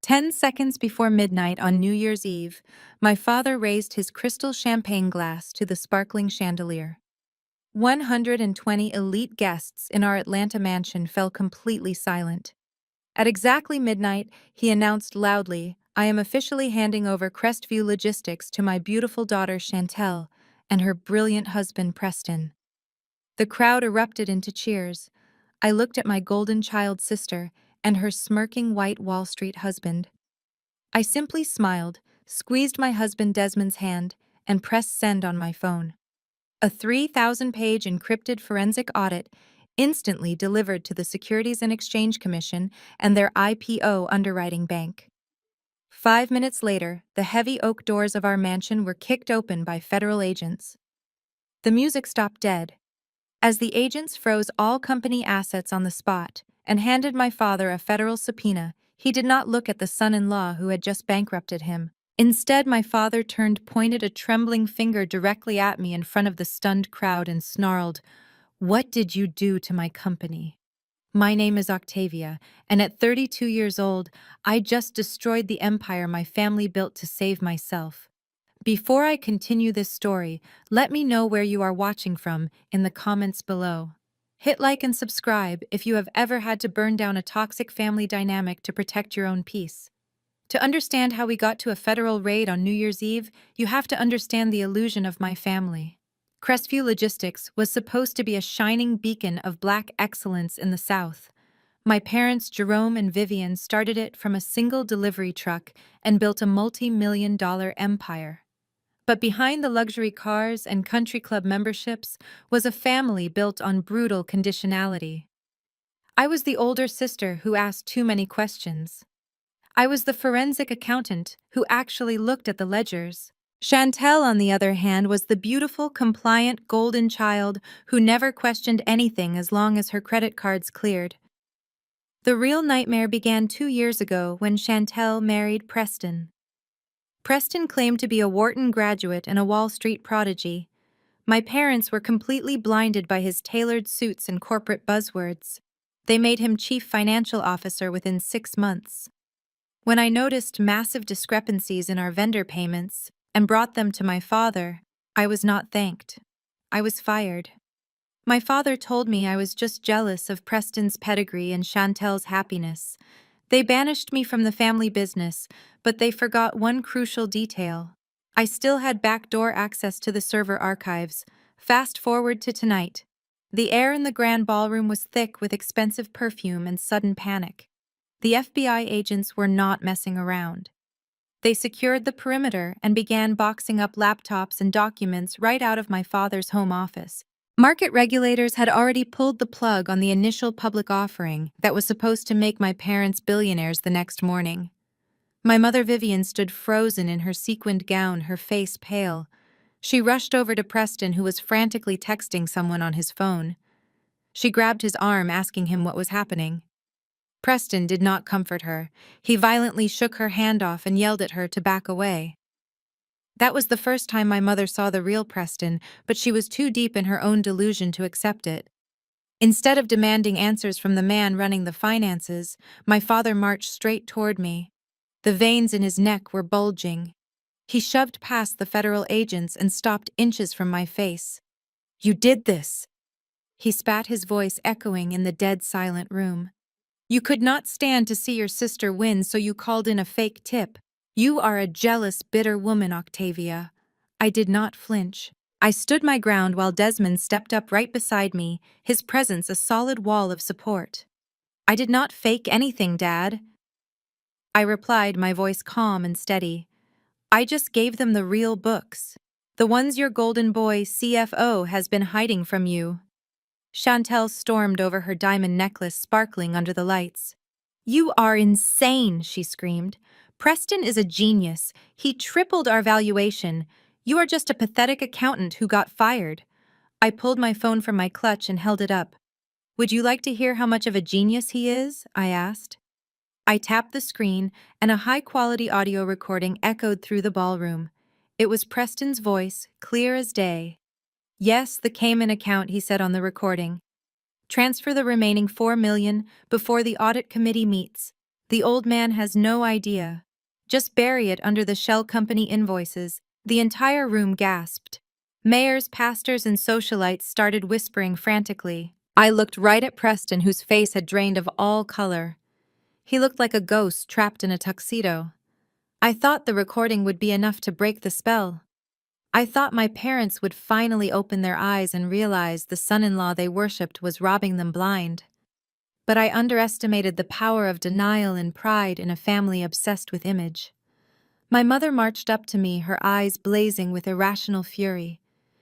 10 seconds before midnight on New Year's Eve, my father raised his crystal champagne glass to the sparkling chandelier. 120 elite guests in our Atlanta mansion fell completely silent. At exactly midnight, he announced loudly, "I am officially handing over Crestview Logistics to my beautiful daughter Chantel and her brilliant husband Preston." The crowd erupted into cheers. I looked at my golden child sister and her smirking white Wall Street husband. I simply smiled, squeezed my husband Desmond's hand, and pressed send on my phone. A 3,000-page encrypted forensic audit instantly delivered to the Securities and Exchange Commission and their IPO underwriting bank. 5 minutes later, the heavy oak doors of our mansion were kicked open by federal agents. The music stopped dead. As the agents froze all company assets on the spot and handed my father a federal subpoena, he did not look at the son-in-law who had just bankrupted him. Instead, my father pointed a trembling finger directly at me in front of the stunned crowd and snarled, "What did you do to my company? My name is Octavia, and at 32 years old, I just destroyed the empire my family built to save myself." Before I continue this story, let me know where you are watching from in the comments below. Hit like and subscribe if you have ever had to burn down a toxic family dynamic to protect your own peace. To understand how we got to a federal raid on New Year's Eve, you have to understand the illusion of my family. Crestview Logistics was supposed to be a shining beacon of Black excellence in the South. My parents, Jerome and Vivian, started it from a single delivery truck and built a multi-million-dollar empire. But behind the luxury cars and country club memberships was a family built on brutal conditionality. I was the older sister who asked too many questions. I was the forensic accountant who actually looked at the ledgers. Chantel, on the other hand, was the beautiful, compliant, golden child who never questioned anything as long as her credit cards cleared. The real nightmare began 2 years ago when Chantel married Preston. Preston claimed to be a Wharton graduate and a Wall Street prodigy. My parents were completely blinded by his tailored suits and corporate buzzwords. They made him chief financial officer within 6 months. When I noticed massive discrepancies in our vendor payments and brought them to my father, I was not thanked. I was fired. My father told me I was just jealous of Preston's pedigree and Chantel's happiness. They banished me from the family business, but they forgot one crucial detail. I still had backdoor access to the server archives. Fast forward to tonight. The air in the grand ballroom was thick with expensive perfume and sudden panic. The FBI agents were not messing around. They secured the perimeter and began boxing up laptops and documents right out of my father's home office. Market regulators had already pulled the plug on the initial public offering that was supposed to make my parents billionaires the next morning. My mother Vivian stood frozen in her sequined gown, her face pale. She rushed over to Preston, who was frantically texting someone on his phone. She grabbed his arm, asking him what was happening. Preston did not comfort her. He violently shook her hand off and yelled at her to back away. That was the first time my mother saw the real Preston, but she was too deep in her own delusion to accept it. Instead of demanding answers from the man running the finances, my father marched straight toward me. The veins in his neck were bulging. He shoved past the federal agents and stopped inches from my face. "You did this!" He spat, his voice echoing in the dead silent room. "You could not stand to see your sister win, so you called in a fake tip. You are a jealous, bitter woman, Octavia." I did not flinch. I stood my ground while Desmond stepped up right beside me, his presence a solid wall of support. "I did not fake anything, Dad," I replied, my voice calm and steady. "I just gave them the real books. The ones your golden boy, CFO, has been hiding from you." Chantel stormed over, her diamond necklace sparkling under the lights. "You are insane," she screamed. "Preston is a genius. He tripled our valuation. You are just a pathetic accountant who got fired." I pulled my phone from my clutch and held it up. "Would you like to hear how much of a genius he is?" I asked. I tapped the screen, and a high-quality audio recording echoed through the ballroom. It was Preston's voice, clear as day. "Yes, the Cayman account," he said on the recording. "Transfer the remaining $4 million before the audit committee meets. The old man has no idea. Just bury it under the shell company invoices. The entire room gasped. Mayors, pastors, and socialites started whispering frantically. I looked right at Preston, whose face had drained of all color. He looked like a ghost trapped in a tuxedo. I thought the recording would be enough to break the spell. I thought my parents would finally open their eyes and realize the son-in-law they worshipped was robbing them blind. But I underestimated the power of denial and pride in a family obsessed with image. My mother marched up to me, her eyes blazing with irrational fury.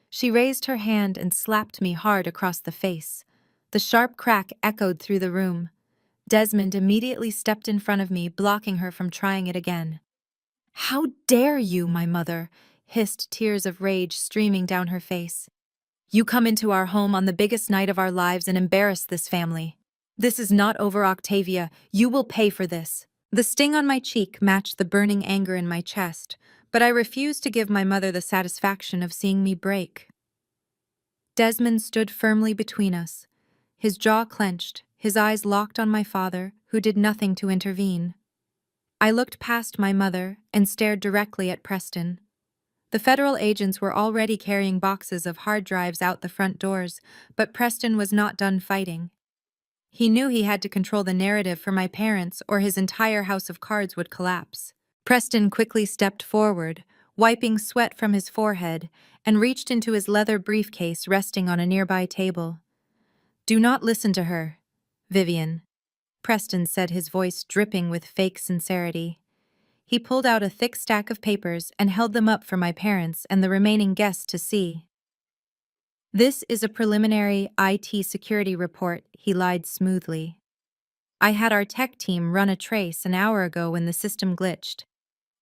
She raised her hand and slapped me hard across the face. The sharp crack echoed through the room. Desmond immediately stepped in front of me, blocking her from trying it again. "How dare you, my mother?" hissed, tears of rage streaming down her face. "You come into our home on the biggest night of our lives and embarrass this family. This is not over, Octavia. You will pay for this." The sting on my cheek matched the burning anger in my chest, but I refused to give my mother the satisfaction of seeing me break. Desmond stood firmly between us, his jaw clenched, his eyes locked on my father, who did nothing to intervene. I looked past my mother and stared directly at Preston. The federal agents were already carrying boxes of hard drives out the front doors, but Preston was not done fighting. He knew he had to control the narrative for my parents, or his entire house of cards would collapse. Preston quickly stepped forward, wiping sweat from his forehead, and reached into his leather briefcase resting on a nearby table. "Do not listen to her, Vivian," Preston said, his voice dripping with fake sincerity. He pulled out a thick stack of papers and held them up for my parents and the remaining guests to see. "This is a preliminary IT security report," he lied smoothly. "I had our tech team run a trace an hour ago when the system glitched.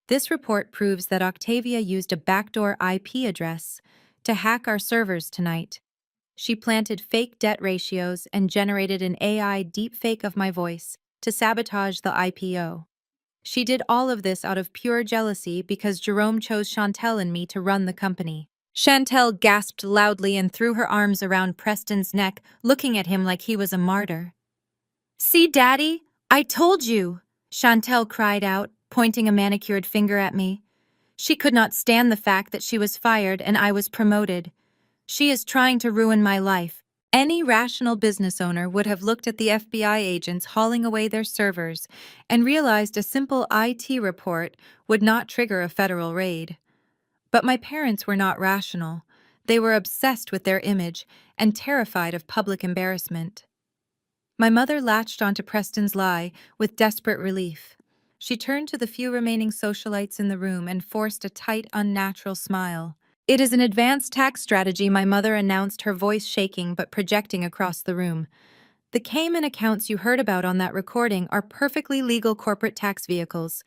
This report proves that Octavia used a backdoor IP address to hack our servers tonight. She planted fake debt ratios and generated an AI deepfake of my voice to sabotage the IPO. She did all of this out of pure jealousy because Jerome chose Chantel and me to run the company." Chantel gasped loudly and threw her arms around Preston's neck, looking at him like he was a martyr. "See, Daddy? I told you!" Chantel cried out, pointing a manicured finger at me. She could not stand the fact that she was fired and I was promoted. "She is trying to ruin my life." Any rational business owner would have looked at the FBI agents hauling away their servers and realized a simple IT report would not trigger a federal raid. But my parents were not rational. They were obsessed with their image and terrified of public embarrassment. My mother latched onto Preston's lie with desperate relief. She turned to the few remaining socialites in the room and forced a tight, unnatural smile. "It is an advanced tax strategy," my mother announced, her voice shaking but projecting across the room. "The Cayman accounts you heard about on that recording are perfectly legal corporate tax vehicles.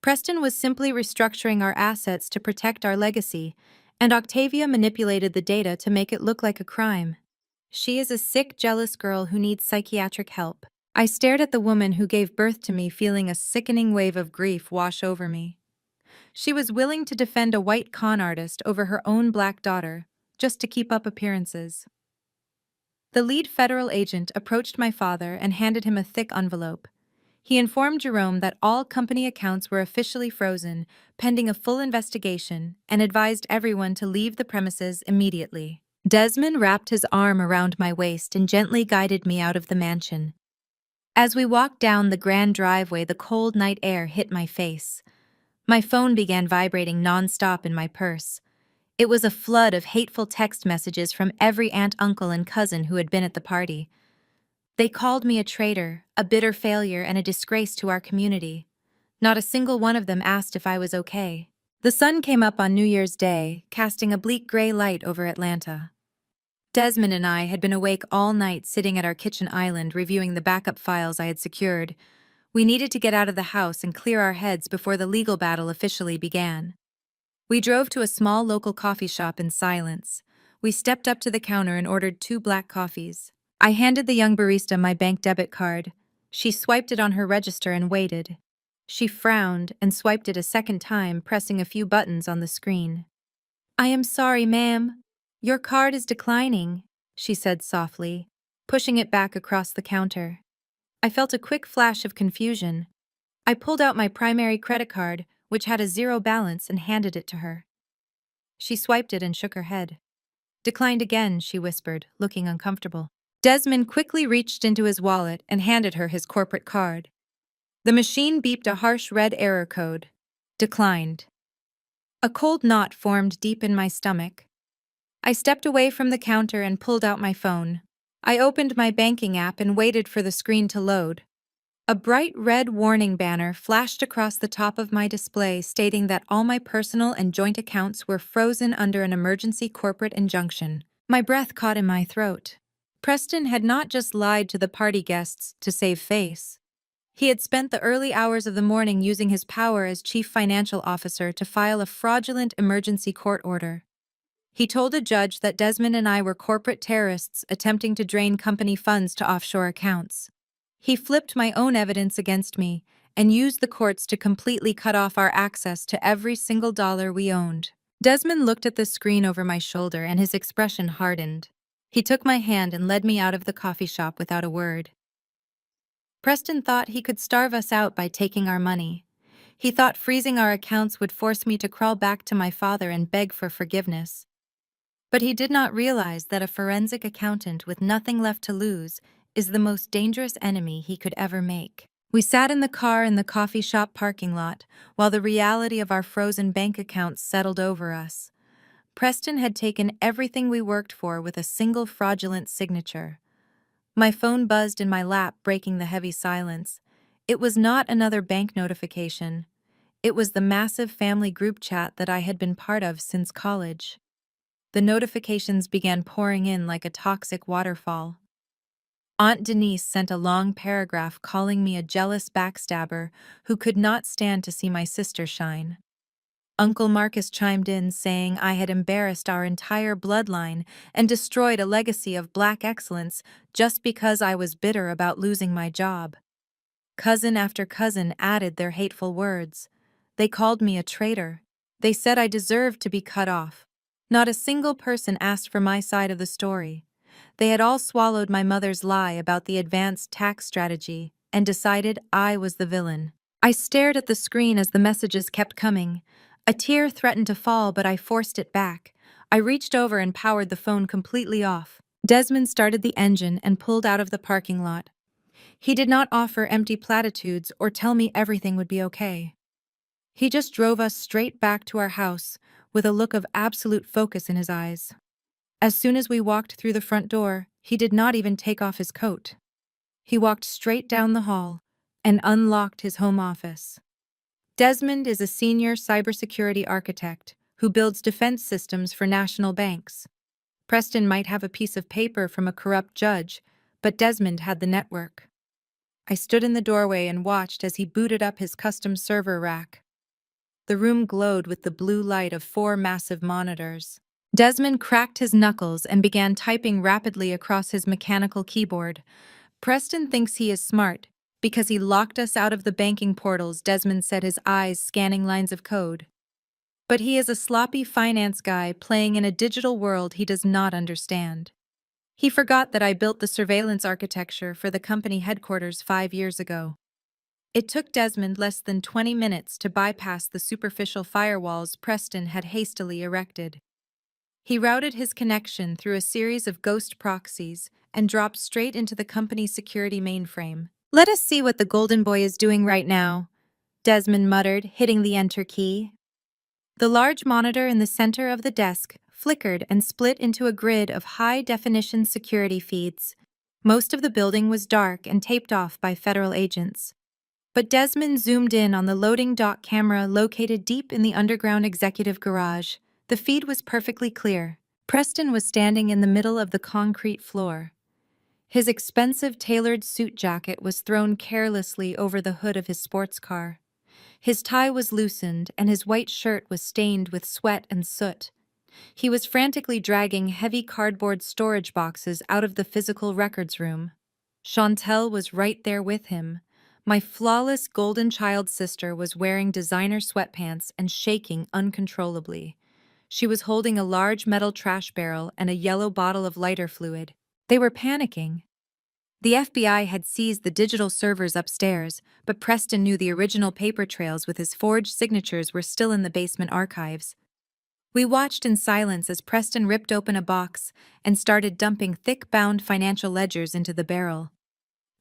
Preston was simply restructuring our assets to protect our legacy, and Octavia manipulated the data to make it look like a crime. She is a sick, jealous girl who needs psychiatric help." I stared at the woman who gave birth to me, feeling a sickening wave of grief wash over me. She was willing to defend a white con artist over her own black daughter, just to keep up appearances. The lead federal agent approached my father and handed him a thick envelope. He informed Jerome that all company accounts were officially frozen, pending a full investigation, and advised everyone to leave the premises immediately. Desmond wrapped his arm around my waist and gently guided me out of the mansion. As we walked down the grand driveway, the cold night air hit my face. My phone began vibrating nonstop in my purse. It was a flood of hateful text messages from every aunt, uncle, and cousin who had been at the party. They called me a traitor, a bitter failure, and a disgrace to our community. Not a single one of them asked if I was okay. The sun came up on New Year's Day, casting a bleak gray light over Atlanta. Desmond and I had been awake all night, sitting at our kitchen island reviewing the backup files I had secured. We needed to get out of the house and clear our heads before the legal battle officially began. We drove to a small local coffee shop in silence. We stepped up to the counter and ordered 2 black coffees. I handed the young barista my bank debit card. She swiped it on her register and waited. She frowned and swiped it a second time, pressing a few buttons on the screen. "I am sorry, ma'am. Your card is declining," she said softly, pushing it back across the counter. I felt a quick flash of confusion. I pulled out my primary credit card, which had a zero balance, and handed it to her. She swiped it and shook her head. Declined again, she whispered, looking uncomfortable. Desmond quickly reached into his wallet and handed her his corporate card. The machine beeped a harsh red error code. Declined. A cold knot formed deep in my stomach. I stepped away from the counter and pulled out my phone. I opened my banking app and waited for the screen to load. A bright red warning banner flashed across the top of my display stating that all my personal and joint accounts were frozen under an emergency corporate injunction. My breath caught in my throat. Preston had not just lied to the party guests to save face. He had spent the early hours of the morning using his power as chief financial officer to file a fraudulent emergency court order. He told a judge that Desmond and I were corporate terrorists attempting to drain company funds to offshore accounts. He flipped my own evidence against me and used the courts to completely cut off our access to every single dollar we owned. Desmond looked at the screen over my shoulder and his expression hardened. He took my hand and led me out of the coffee shop without a word. Preston thought he could starve us out by taking our money. He thought freezing our accounts would force me to crawl back to my father and beg for forgiveness. But he did not realize that a forensic accountant with nothing left to lose is the most dangerous enemy he could ever make. We sat in the car in the coffee shop parking lot while the reality of our frozen bank accounts settled over us. Preston had taken everything we worked for with a single fraudulent signature. My phone buzzed in my lap, breaking the heavy silence. It was not another bank notification. It was the massive family group chat that I had been part of since college. The notifications began pouring in like a toxic waterfall. Aunt Denise sent a long paragraph calling me a jealous backstabber who could not stand to see my sister shine. Uncle Marcus chimed in saying I had embarrassed our entire bloodline and destroyed a legacy of black excellence just because I was bitter about losing my job. Cousin after cousin added their hateful words. They called me a traitor. They said I deserved to be cut off. Not a single person asked for my side of the story. They had all swallowed my mother's lie about the advanced tax strategy and decided I was the villain. I stared at the screen as the messages kept coming. A tear threatened to fall, but I forced it back. I reached over and powered the phone completely off. Desmond started the engine and pulled out of the parking lot. He did not offer empty platitudes or tell me everything would be okay. He just drove us straight back to our house with a look of absolute focus in his eyes. As soon as we walked through the front door, he did not even take off his coat. He walked straight down the hall and unlocked his home office. Desmond is a senior cybersecurity architect who builds defense systems for national banks. Preston might have a piece of paper from a corrupt judge, but Desmond had the network. I stood in the doorway and watched as he booted up his custom server rack. The room glowed with the blue light of 4 massive monitors. Desmond cracked his knuckles and began typing rapidly across his mechanical keyboard. Preston thinks he is smart because he locked us out of the banking portals, Desmond said, his eyes scanning lines of code. But he is a sloppy finance guy playing in a digital world he does not understand. He forgot that I built the surveillance architecture for the company headquarters 5 years ago. It took Desmond less than 20 minutes to bypass the superficial firewalls Preston had hastily erected. He routed his connection through a series of ghost proxies and dropped straight into the company's security mainframe. "Let us see what the Golden Boy is doing right now," Desmond muttered, hitting the enter key. The large monitor in the center of the desk flickered and split into a grid of high-definition security feeds. Most of the building was dark and taped off by federal agents. But Desmond zoomed in on the loading dock camera located deep in the underground executive garage. The feed was perfectly clear. Preston was standing in the middle of the concrete floor. His expensive tailored suit jacket was thrown carelessly over the hood of his sports car. His tie was loosened, and his white shirt was stained with sweat and soot. He was frantically dragging heavy cardboard storage boxes out of the physical records room. Chantel was right there with him. My flawless golden child sister was wearing designer sweatpants and shaking uncontrollably. She was holding a large metal trash barrel and a yellow bottle of lighter fluid. They were panicking. The FBI had seized the digital servers upstairs, but Preston knew the original paper trails with his forged signatures were still in the basement archives. We watched in silence as Preston ripped open a box and started dumping thick-bound financial ledgers into the barrel.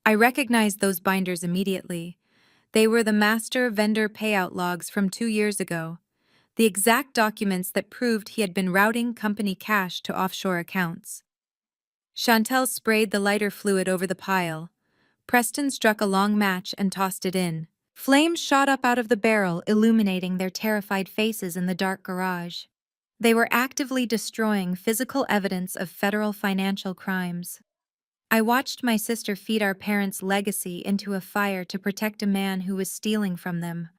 I recognized those binders immediately. They were the master vendor payout logs from 2 years ago, the exact documents that proved he had been routing company cash to offshore accounts. Chantel sprayed the lighter fluid over the pile. Preston struck a long match and tossed it in. Flames shot up out of the barrel, illuminating their terrified faces in the dark garage. They were actively destroying physical evidence of federal financial crimes. I watched my sister feed our parents' legacy into a fire to protect a man who was stealing from them.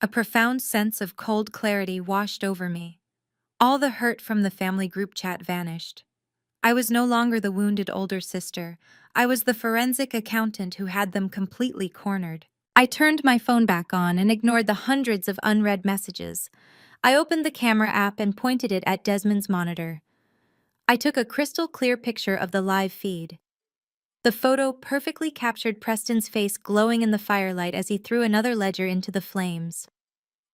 A profound sense of cold clarity washed over me. All the hurt from the family group chat vanished. I was no longer the wounded older sister. I was the forensic accountant who had them completely cornered. I turned my phone back on and ignored the hundreds of unread messages. I opened the camera app and pointed it at Desmond's monitor. I took a crystal clear picture of the live feed. The photo perfectly captured Preston's face glowing in the firelight as he threw another ledger into the flames.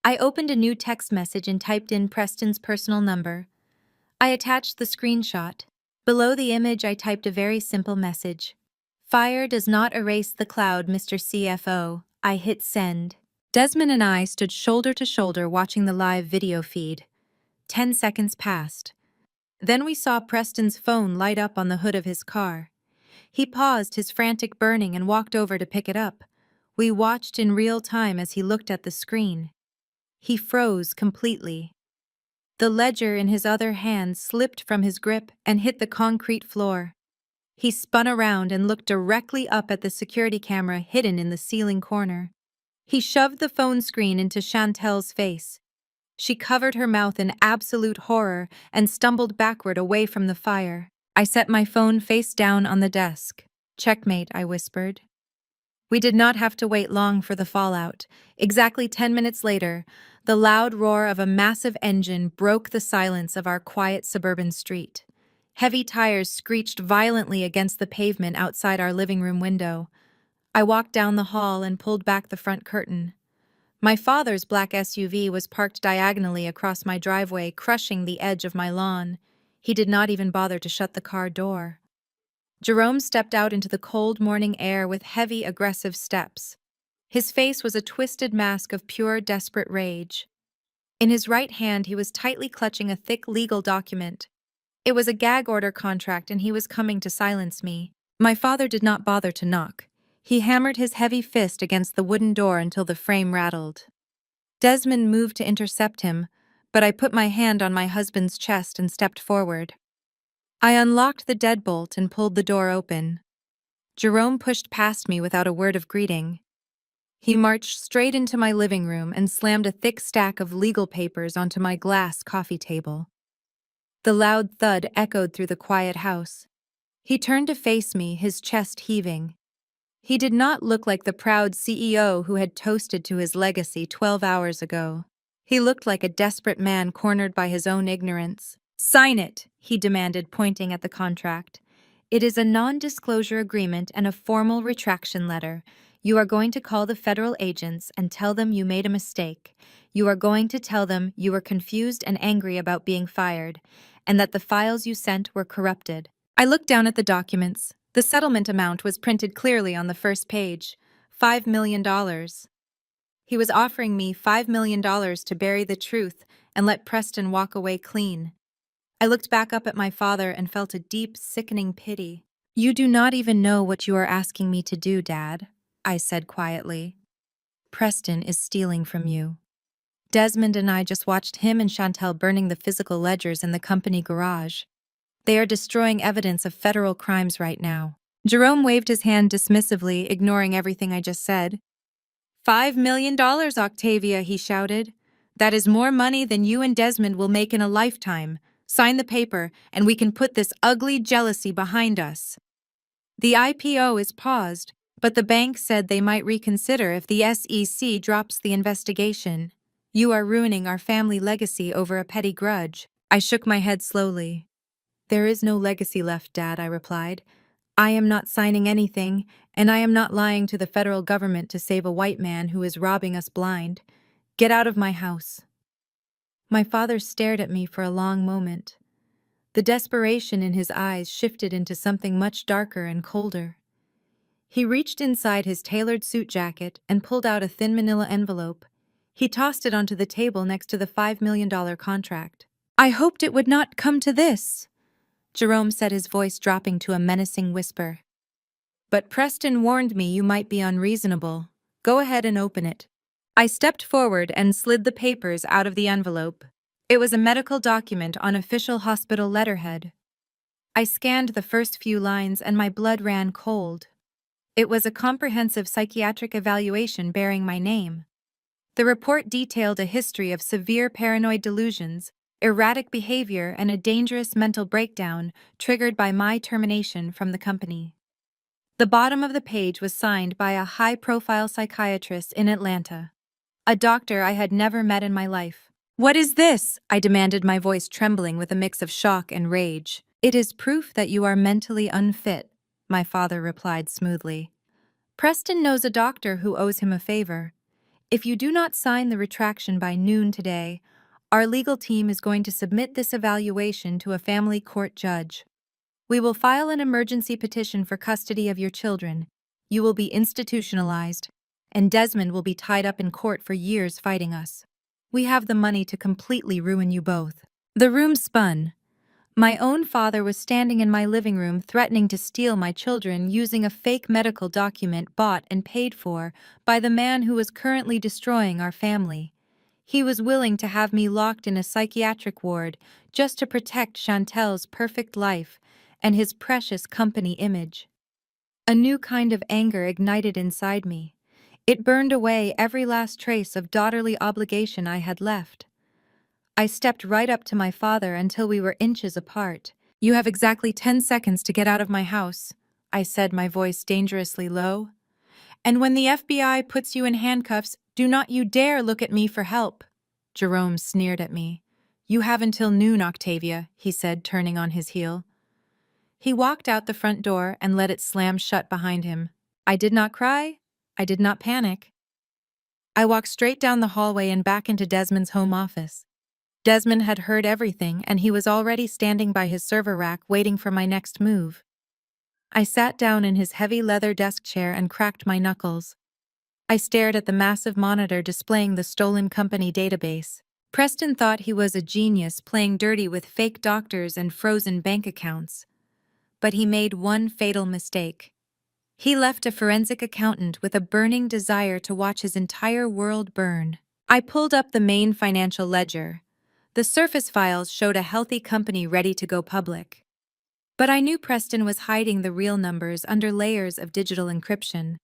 I opened a new text message and typed in Preston's personal number. I attached the screenshot. Below the image, I typed a very simple message. Fire does not erase the cloud, Mr. CFO. I hit send. Desmond and I stood shoulder to shoulder watching the live video feed. 10 seconds passed. Then we saw Preston's phone light up on the hood of his car. He paused his frantic burning and walked over to pick it up. We watched in real time as he looked at the screen. He froze completely. The ledger in his other hand slipped from his grip and hit the concrete floor. He spun around and looked directly up at the security camera hidden in the ceiling corner. He shoved the phone screen into Chantel's face. She covered her mouth in absolute horror and stumbled backward away from the fire. I set my phone face down on the desk. Checkmate, I whispered. We did not have to wait long for the fallout. Exactly 10 minutes later, the loud roar of a massive engine broke the silence of our quiet suburban street. Heavy tires screeched violently against the pavement outside our living room window. I walked down the hall and pulled back the front curtain. My father's black SUV was parked diagonally across my driveway, crushing the edge of my lawn. He did not even bother to shut the car door. Jerome stepped out into the cold morning air with heavy, aggressive steps. His face was a twisted mask of pure, desperate rage. In his right hand, he was tightly clutching a thick legal document. It was a gag order contract, and he was coming to silence me. My father did not bother to knock. He hammered his heavy fist against the wooden door until the frame rattled. Desmond moved to intercept him, but I put my hand on my husband's chest and stepped forward. I unlocked the deadbolt and pulled the door open. Jerome pushed past me without a word of greeting. He marched straight into my living room and slammed a thick stack of legal papers onto my glass coffee table. The loud thud echoed through the quiet house. He turned to face me, his chest heaving. He did not look like the proud CEO who had toasted to his legacy 12 hours ago. He looked like a desperate man cornered by his own ignorance. "Sign it," he demanded, pointing at the contract. "It is a non-disclosure agreement and a formal retraction letter. You are going to call the federal agents and tell them you made a mistake. You are going to tell them you were confused and angry about being fired, and that the files you sent were corrupted." I looked down at the documents. The settlement amount was printed clearly on the first page. $5 million. He was offering me $5 million to bury the truth and let Preston walk away clean. I looked back up at my father and felt a deep, sickening pity. "You do not even know what you are asking me to do, Dad," I said quietly. "Preston is stealing from you." Desmond and I just watched him and Chantel burning the physical ledgers in the company garage. They are destroying evidence of federal crimes right now. Jerome waved his hand dismissively, ignoring everything I just said. $5 million, Octavia, he shouted. "That is more money than you and Desmond will make in a lifetime. Sign the paper, and we can put this ugly jealousy behind us." The IPO is paused, but the bank said they might reconsider if the SEC drops the investigation. "You are ruining our family legacy over a petty grudge." I shook my head slowly. "There is no legacy left, Dad," I replied. I am not signing anything, and I am not lying to the federal government to save a white man who is robbing us blind. Get out of my house. My father stared at me for a long moment. The desperation in his eyes shifted into something much darker and colder. He reached inside his tailored suit jacket and pulled out a thin manila envelope. He tossed it onto the table next to the $5 million contract. I hoped it would not come to this, Jerome said, his voice dropping to a menacing whisper. But Preston warned me you might be unreasonable. Go ahead and open it. I stepped forward and slid the papers out of the envelope. It was a medical document on official hospital letterhead. I scanned the first few lines and my blood ran cold. It was a comprehensive psychiatric evaluation bearing my name. The report detailed a history of severe paranoid delusions, erratic behavior, and a dangerous mental breakdown triggered by my termination from the company. The bottom of the page was signed by a high-profile psychiatrist in Atlanta, a doctor I had never met in my life. What is this? I demanded, my voice trembling with a mix of shock and rage. It is proof that you are mentally unfit, my father replied smoothly. Preston knows a doctor who owes him a favor. If you do not sign the retraction by noon today, our legal team is going to submit this evaluation to a family court judge. We will file an emergency petition for custody of your children. You will be institutionalized, and Desmond will be tied up in court for years fighting us. We have the money to completely ruin you both. The room spun. My own father was standing in my living room threatening to steal my children using a fake medical document bought and paid for by the man who was currently destroying our family. He was willing to have me locked in a psychiatric ward just to protect Chantel's perfect life and his precious company image. A new kind of anger ignited inside me. It burned away every last trace of daughterly obligation I had left. I stepped right up to my father until we were inches apart. You have exactly 10 seconds to get out of my house, I said, my voice dangerously low. And when the FBI puts you in handcuffs, do not you dare look at me for help. Jerome sneered at me. You have until noon, Octavia, he said, turning on his heel. He walked out the front door and let it slam shut behind him. I did not cry. I did not panic. I walked straight down the hallway and back into Desmond's home office. Desmond had heard everything, and he was already standing by his server rack waiting for my next move. I sat down in his heavy leather desk chair and cracked my knuckles. I stared at the massive monitor displaying the stolen company database. Preston thought he was a genius playing dirty with fake doctors and frozen bank accounts. But he made one fatal mistake. He left a forensic accountant with a burning desire to watch his entire world burn. I pulled up the main financial ledger. The surface files showed a healthy company ready to go public. But I knew Preston was hiding the real numbers under layers of digital encryption.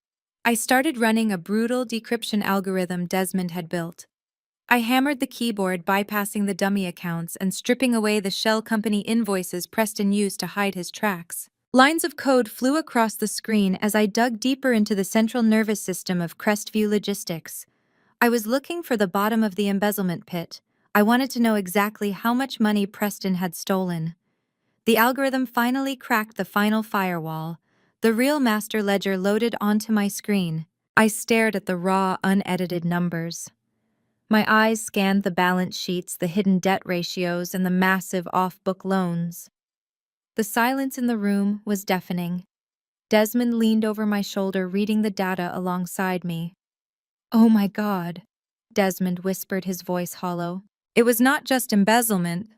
I started running a brutal decryption algorithm Desmond had built. I hammered the keyboard, bypassing the dummy accounts and stripping away the shell company invoices Preston used to hide his tracks. Lines of code flew across the screen as I dug deeper into the central nervous system of Crestview Logistics. I was looking for the bottom of the embezzlement pit. I wanted to know exactly how much money Preston had stolen. The algorithm finally cracked the final firewall. The real master ledger loaded onto my screen. I stared at the raw, unedited numbers. My eyes scanned the balance sheets, the hidden debt ratios, and the massive off-book loans. The silence in the room was deafening. Desmond leaned over my shoulder, reading the data alongside me. Oh my God, Desmond whispered, his voice hollow. It was not just embezzlement.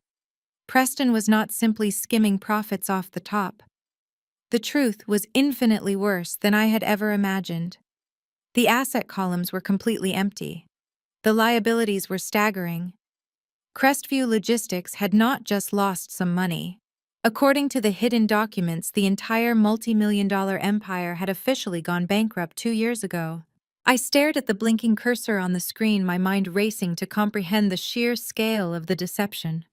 Preston was not simply skimming profits off the top. The truth was infinitely worse than I had ever imagined. The asset columns were completely empty. The liabilities were staggering. Crestview Logistics had not just lost some money. According to the hidden documents, the entire multi-million-dollar empire had officially gone bankrupt 2 years ago. I stared at the blinking cursor on the screen, my mind racing to comprehend the sheer scale of the deception.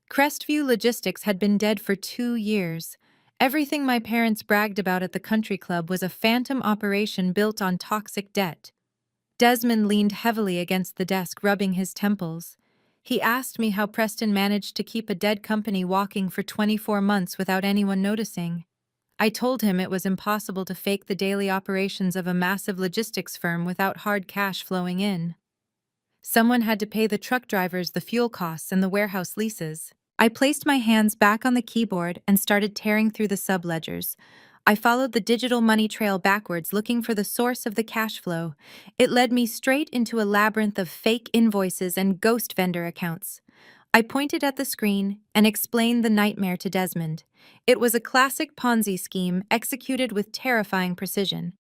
Crestview Logistics had been dead for 2 years. Everything my parents bragged about at the country club was a phantom operation built on toxic debt. Desmond leaned heavily against the desk, rubbing his temples. He asked me how Preston managed to keep a dead company walking for 24 months without anyone noticing. I told him it was impossible to fake the daily operations of a massive logistics firm without hard cash flowing in. Someone had to pay the truck drivers the fuel costs and the warehouse leases. I placed my hands back on the keyboard and started tearing through the subledgers. I followed the digital money trail backwards, looking for the source of the cash flow. It led me straight into a labyrinth of fake invoices and ghost vendor accounts. I pointed at the screen and explained the nightmare to Desmond. It was a classic Ponzi scheme executed with terrifying precision.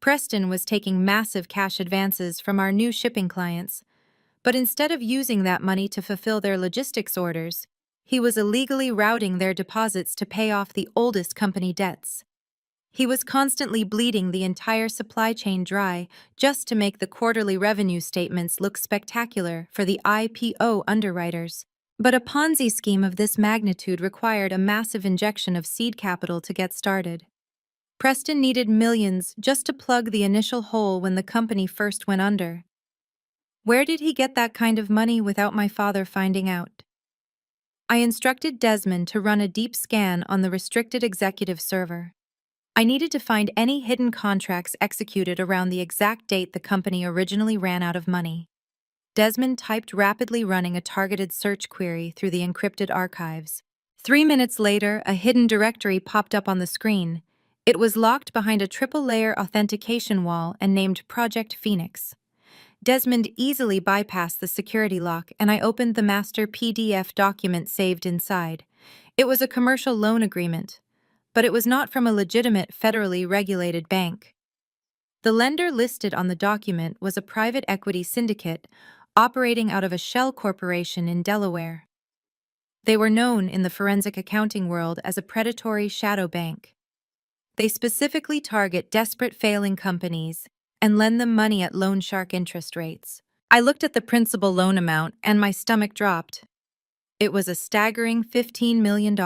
Preston was taking massive cash advances from our new shipping clients, but instead of using that money to fulfill their logistics orders, he was illegally routing their deposits to pay off the oldest company debts. He was constantly bleeding the entire supply chain dry just to make the quarterly revenue statements look spectacular for the IPO underwriters. But a Ponzi scheme of this magnitude required a massive injection of seed capital to get started. Preston needed millions just to plug the initial hole when the company first went under. Where did he get that kind of money without my father finding out? I instructed Desmond to run a deep scan on the restricted executive server. I needed to find any hidden contracts executed around the exact date the company originally ran out of money. Desmond typed rapidly, running a targeted search query through the encrypted archives. 3 minutes later, a hidden directory popped up on the screen. It was locked behind a triple-layer authentication wall and named Project Phoenix. Desmond easily bypassed the security lock, and I opened the master PDF document saved inside. It was a commercial loan agreement, but it was not from a legitimate federally regulated bank. The lender listed on the document was a private equity syndicate operating out of a shell corporation in Delaware. They were known in the forensic accounting world as a predatory shadow bank. They specifically target desperate failing companies and lend them money at loan shark interest rates. I looked at the principal loan amount and my stomach dropped. It was a staggering $15 million.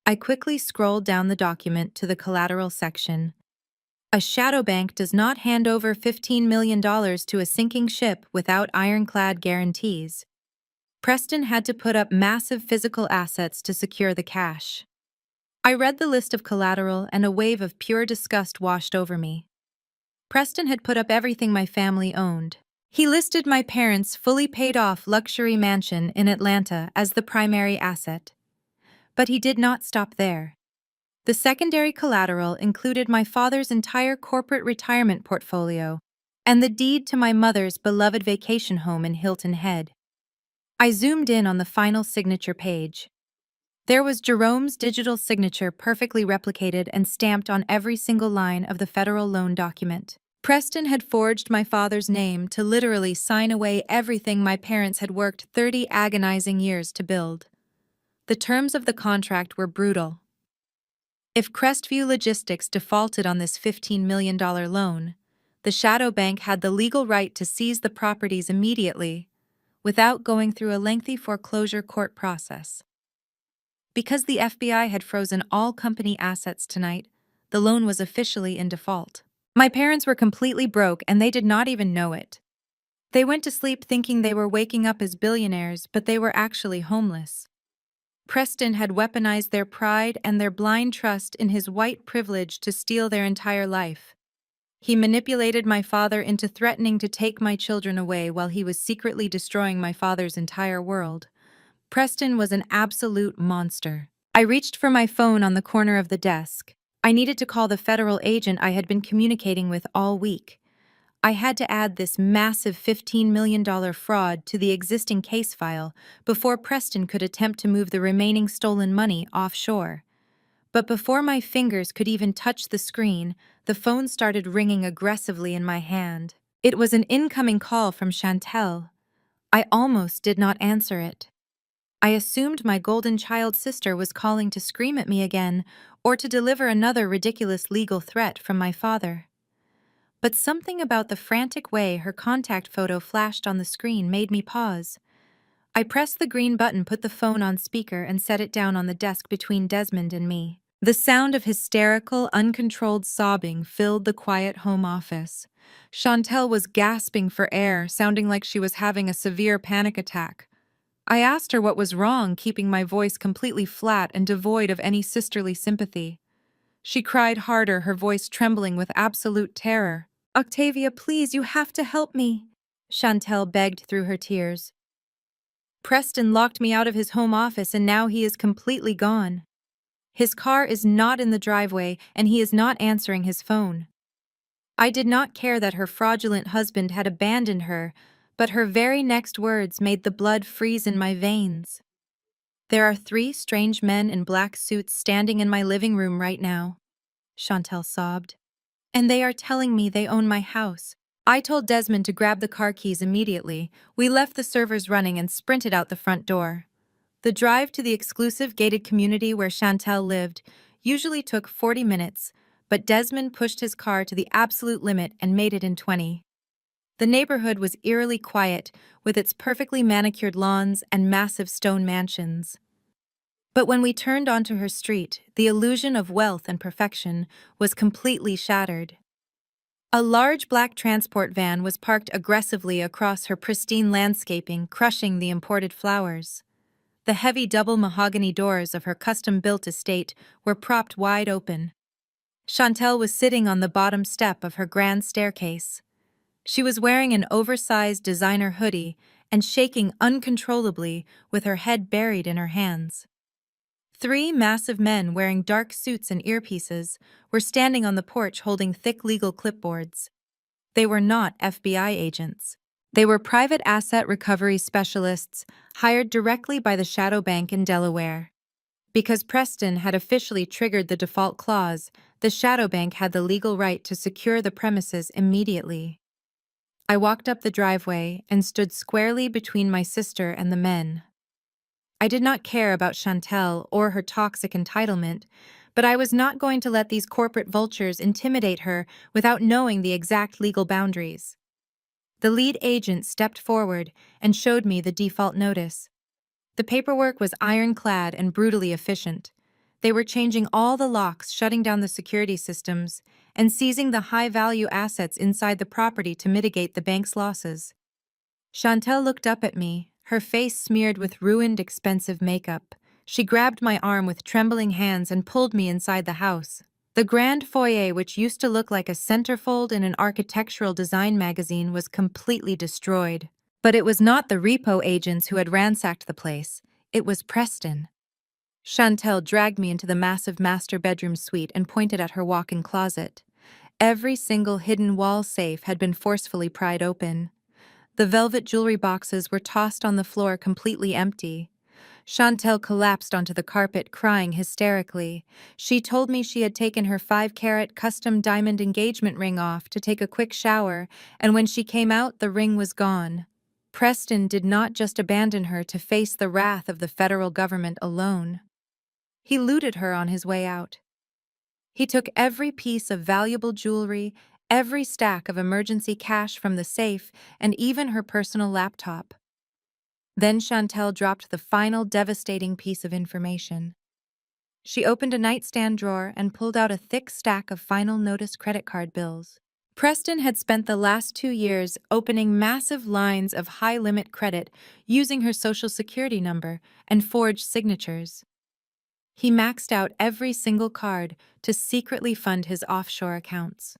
I quickly scrolled down the document to the collateral section. A shadow bank does not hand over $15 million to a sinking ship without ironclad guarantees. Preston had to put up massive physical assets to secure the cash. I read the list of collateral and a wave of pure disgust washed over me. Preston had put up everything my family owned. He listed my parents' fully paid-off luxury mansion in Atlanta as the primary asset. But he did not stop there. The secondary collateral included my father's entire corporate retirement portfolio and the deed to my mother's beloved vacation home in Hilton Head. I zoomed in on the final signature page. There was Jerome's digital signature, perfectly replicated and stamped on every single line of the federal loan document. Preston had forged my father's name to literally sign away everything my parents had worked 30 agonizing years to build. The terms of the contract were brutal. If Crestview Logistics defaulted on this $15 million loan, the shadow bank had the legal right to seize the properties immediately, without going through a lengthy foreclosure court process. Because the FBI had frozen all company assets tonight, the loan was officially in default. My parents were completely broke and they did not even know it. They went to sleep thinking they were waking up as billionaires, but they were actually homeless. Preston had weaponized their pride and their blind trust in his white privilege to steal their entire life. He manipulated my father into threatening to take my children away while he was secretly destroying my father's entire world. Preston was an absolute monster. I reached for my phone on the corner of the desk. I needed to call the federal agent I had been communicating with all week. I had to add this massive $15 million fraud to the existing case file before Preston could attempt to move the remaining stolen money offshore. But before my fingers could even touch the screen, the phone started ringing aggressively in my hand. It was an incoming call from Chantel. I almost did not answer it. I assumed my golden child sister was calling to scream at me again or to deliver another ridiculous legal threat from my father. But something about the frantic way her contact photo flashed on the screen made me pause. I pressed the green button, put the phone on speaker, and set it down on the desk between Desmond and me. The sound of hysterical, uncontrolled sobbing filled the quiet home office. Chantel was gasping for air, sounding like she was having a severe panic attack. I asked her what was wrong, keeping my voice completely flat and devoid of any sisterly sympathy. She cried harder, her voice trembling with absolute terror. "Octavia, please, you have to help me," Chantel begged through her tears. "Preston locked me out of his home office and now he is completely gone. His car is not in the driveway and he is not answering his phone." I did not care that her fraudulent husband had abandoned her, but her very next words made the blood freeze in my veins. "There are 3 strange men in black suits standing in my living room right now," Chantel sobbed. "And they are telling me they own my house." I told Desmond to grab the car keys immediately. We left the servers running and sprinted out the front door. The drive to the exclusive gated community where Chantel lived usually took 40 minutes, but Desmond pushed his car to the absolute limit and made it in 20. The neighborhood was eerily quiet, with its perfectly manicured lawns and massive stone mansions. But when we turned onto her street, the illusion of wealth and perfection was completely shattered. A large black transport van was parked aggressively across her pristine landscaping, crushing the imported flowers. The heavy double mahogany doors of her custom-built estate were propped wide open. Chantel was sitting on the bottom step of her grand staircase. She was wearing an oversized designer hoodie and shaking uncontrollably with her head buried in her hands. 3 massive men wearing dark suits and earpieces were standing on the porch holding thick legal clipboards. They were not FBI agents. They were private asset recovery specialists hired directly by the shadow bank in Delaware. Because Preston had officially triggered the default clause, the shadow bank had the legal right to secure the premises immediately. I walked up the driveway and stood squarely between my sister and the men. I did not care about Chantel or her toxic entitlement, but I was not going to let these corporate vultures intimidate her without knowing the exact legal boundaries. The lead agent stepped forward and showed me the default notice. The paperwork was ironclad and brutally efficient. They were changing all the locks, shutting down the security systems, and seizing the high-value assets inside the property to mitigate the bank's losses. Chantel looked up at me, her face smeared with ruined, expensive makeup. She grabbed my arm with trembling hands and pulled me inside the house. The grand foyer, which used to look like a centerfold in an architectural design magazine, was completely destroyed. But it was not the repo agents who had ransacked the place. It was Preston. Chantel dragged me into the massive master bedroom suite and pointed at her walk-in closet. Every single hidden wall safe had been forcefully pried open. The velvet jewelry boxes were tossed on the floor completely empty. Chantel collapsed onto the carpet, crying hysterically. She told me she had taken her 5-carat custom diamond engagement ring off to take a quick shower, and when she came out, the ring was gone. Preston did not just abandon her to face the wrath of the federal government alone. He looted her on his way out. He took every piece of valuable jewelry, every stack of emergency cash from the safe, and even her personal laptop. Then Chantel dropped the final devastating piece of information. She opened a nightstand drawer and pulled out a thick stack of final notice credit card bills. Preston had spent the last 2 years opening massive lines of high-limit credit using her social security number and forged signatures. He maxed out every single card to secretly fund his offshore accounts.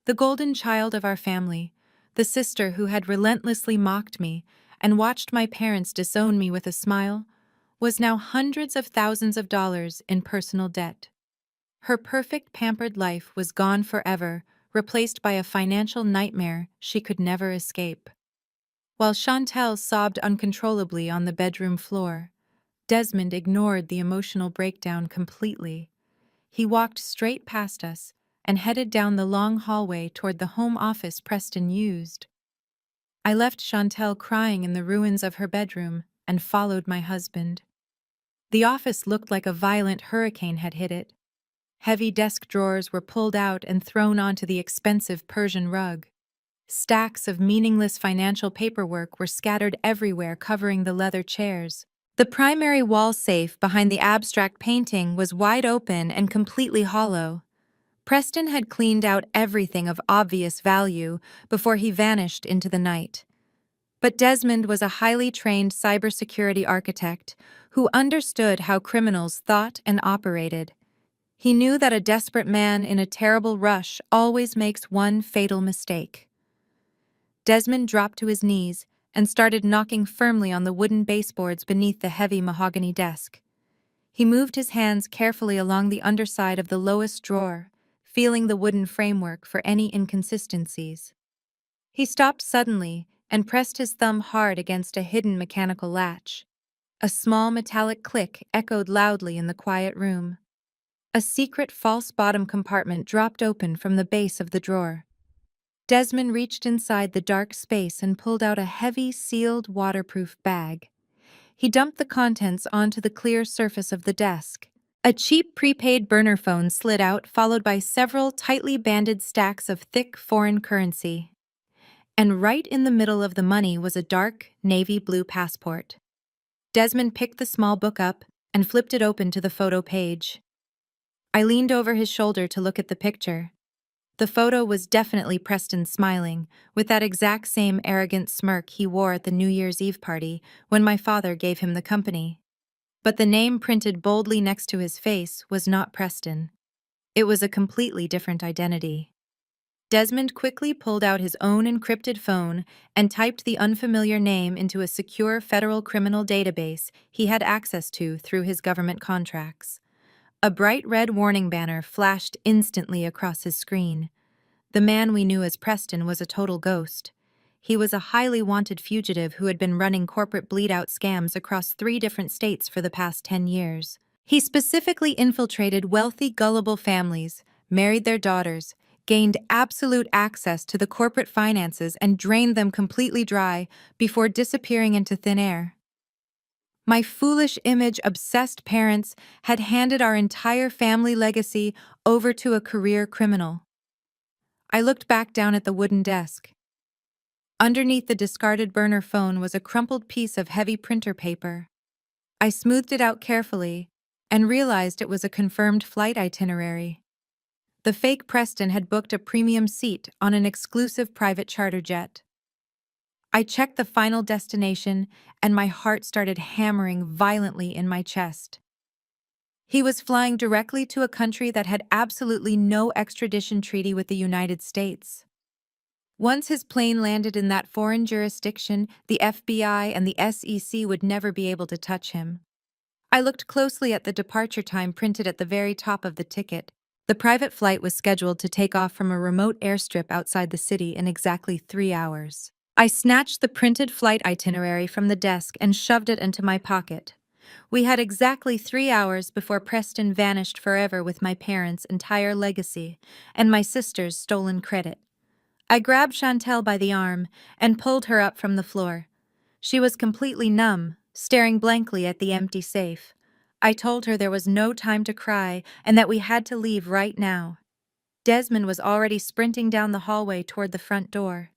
The golden child of our family, the sister who had relentlessly mocked me and watched my parents disown me with a smile, was now hundreds of thousands of dollars in personal debt. Her perfect, pampered life was gone forever, replaced by a financial nightmare she could never escape. While Chantel sobbed uncontrollably on the bedroom floor, Desmond ignored the emotional breakdown completely. He walked straight past us and headed down the long hallway toward the home office Preston used. I left Chantel crying in the ruins of her bedroom and followed my husband. The office looked like a violent hurricane had hit it. Heavy desk drawers were pulled out and thrown onto the expensive Persian rug. Stacks of meaningless financial paperwork were scattered everywhere, covering the leather chairs. The primary wall safe behind the abstract painting was wide open and completely hollow. Preston had cleaned out everything of obvious value before he vanished into the night. But Desmond was a highly trained cybersecurity architect who understood how criminals thought and operated. He knew that a desperate man in a terrible rush always makes one fatal mistake. Desmond dropped to his knees and started knocking firmly on the wooden baseboards beneath the heavy mahogany desk. He moved his hands carefully along the underside of the lowest drawer, feeling the wooden framework for any inconsistencies. He stopped suddenly and pressed his thumb hard against a hidden mechanical latch. A small metallic click echoed loudly in the quiet room. A secret false bottom compartment dropped open from the base of the drawer. Desmond reached inside the dark space and pulled out a heavy, sealed, waterproof bag. He dumped the contents onto the clear surface of the desk. A cheap prepaid burner phone slid out, followed by several tightly banded stacks of thick foreign currency. And right in the middle of the money was a dark, navy blue passport. Desmond picked the small book up and flipped it open to the photo page. I leaned over his shoulder to look at the picture. The photo was definitely Preston smiling, with that exact same arrogant smirk he wore at the New Year's Eve party when my father gave him the company. But the name printed boldly next to his face was not Preston. It was a completely different identity. Desmond quickly pulled out his own encrypted phone and typed the unfamiliar name into a secure federal criminal database he had access to through his government contracts. A bright red warning banner flashed instantly across his screen. The man we knew as Preston was a total ghost. He was a highly wanted fugitive who had been running corporate bleed-out scams across 3 different states for the past 10 years. He specifically infiltrated wealthy, gullible families, married their daughters, gained absolute access to the corporate finances and drained them completely dry before disappearing into thin air. My foolish image-obsessed parents had handed our entire family legacy over to a career criminal. I looked back down at the wooden desk. Underneath the discarded burner phone was a crumpled piece of heavy printer paper. I smoothed it out carefully and realized it was a confirmed flight itinerary. The fake Preston had booked a premium seat on an exclusive private charter jet. I checked the final destination, and my heart started hammering violently in my chest. He was flying directly to a country that had absolutely no extradition treaty with the United States. Once his plane landed in that foreign jurisdiction, the FBI and the SEC would never be able to touch him. I looked closely at the departure time printed at the very top of the ticket. The private flight was scheduled to take off from a remote airstrip outside the city in exactly 3 hours. I snatched the printed flight itinerary from the desk and shoved it into my pocket. We had exactly 3 hours before Preston vanished forever with my parents' entire legacy and my sister's stolen credit. I grabbed Chantel by the arm and pulled her up from the floor. She was completely numb, staring blankly at the empty safe. I told her there was no time to cry and that we had to leave right now. Desmond was already sprinting down the hallway toward the front door.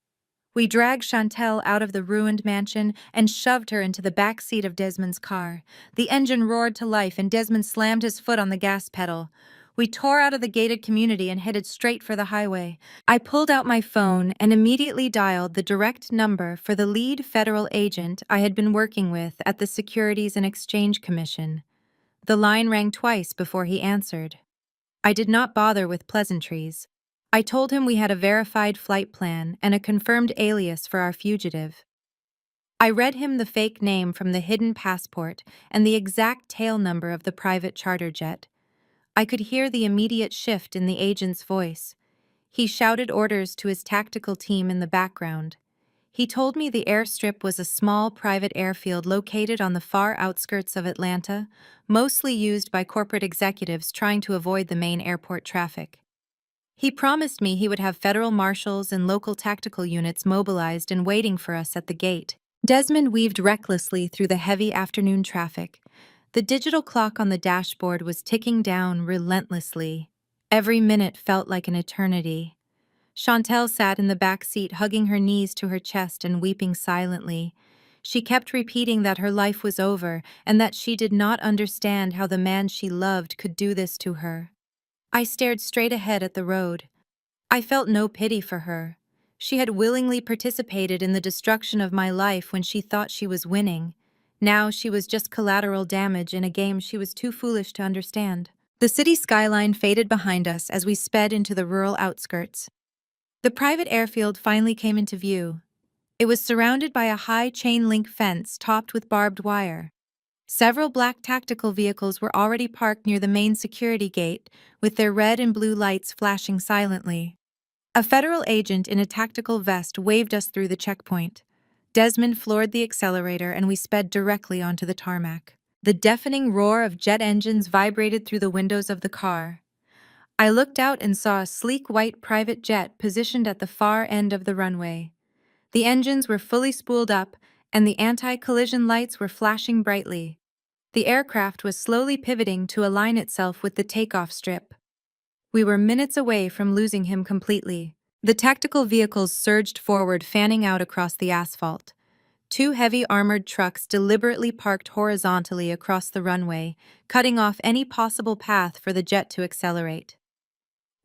We dragged Chantel out of the ruined mansion and shoved her into the back seat of Desmond's car. The engine roared to life and Desmond slammed his foot on the gas pedal. We tore out of the gated community and headed straight for the highway. I pulled out my phone and immediately dialed the direct number for the lead federal agent I had been working with at the Securities and Exchange Commission. The line rang twice before he answered. I did not bother with pleasantries. I told him we had a verified flight plan and a confirmed alias for our fugitive. I read him the fake name from the hidden passport and the exact tail number of the private charter jet. I could hear the immediate shift in the agent's voice. He shouted orders to his tactical team in the background. He told me the airstrip was a small private airfield located on the far outskirts of Atlanta, mostly used by corporate executives trying to avoid the main airport traffic. He promised me he would have federal marshals and local tactical units mobilized and waiting for us at the gate. Desmond weaved recklessly through the heavy afternoon traffic. The digital clock on the dashboard was ticking down relentlessly. Every minute felt like an eternity. Chantel sat in the back seat, hugging her knees to her chest and weeping silently. She kept repeating that her life was over and that she did not understand how the man she loved could do this to her. I stared straight ahead at the road. I felt no pity for her. She had willingly participated in the destruction of my life when she thought she was winning. Now she was just collateral damage in a game she was too foolish to understand. The city skyline faded behind us as we sped into the rural outskirts. The private airfield finally came into view. It was surrounded by a high chain-link fence topped with barbed wire. Several black tactical vehicles were already parked near the main security gate, with their red and blue lights flashing silently. A federal agent in a tactical vest waved us through the checkpoint. Desmond floored the accelerator and we sped directly onto the tarmac. The deafening roar of jet engines vibrated through the windows of the car. I looked out and saw a sleek white private jet positioned at the far end of the runway. The engines were fully spooled up, and the anti-collision lights were flashing brightly. The aircraft was slowly pivoting to align itself with the takeoff strip. We were minutes away from losing him completely. The tactical vehicles surged forward, fanning out across the asphalt. Two heavy armored trucks deliberately parked horizontally across the runway, cutting off any possible path for the jet to accelerate.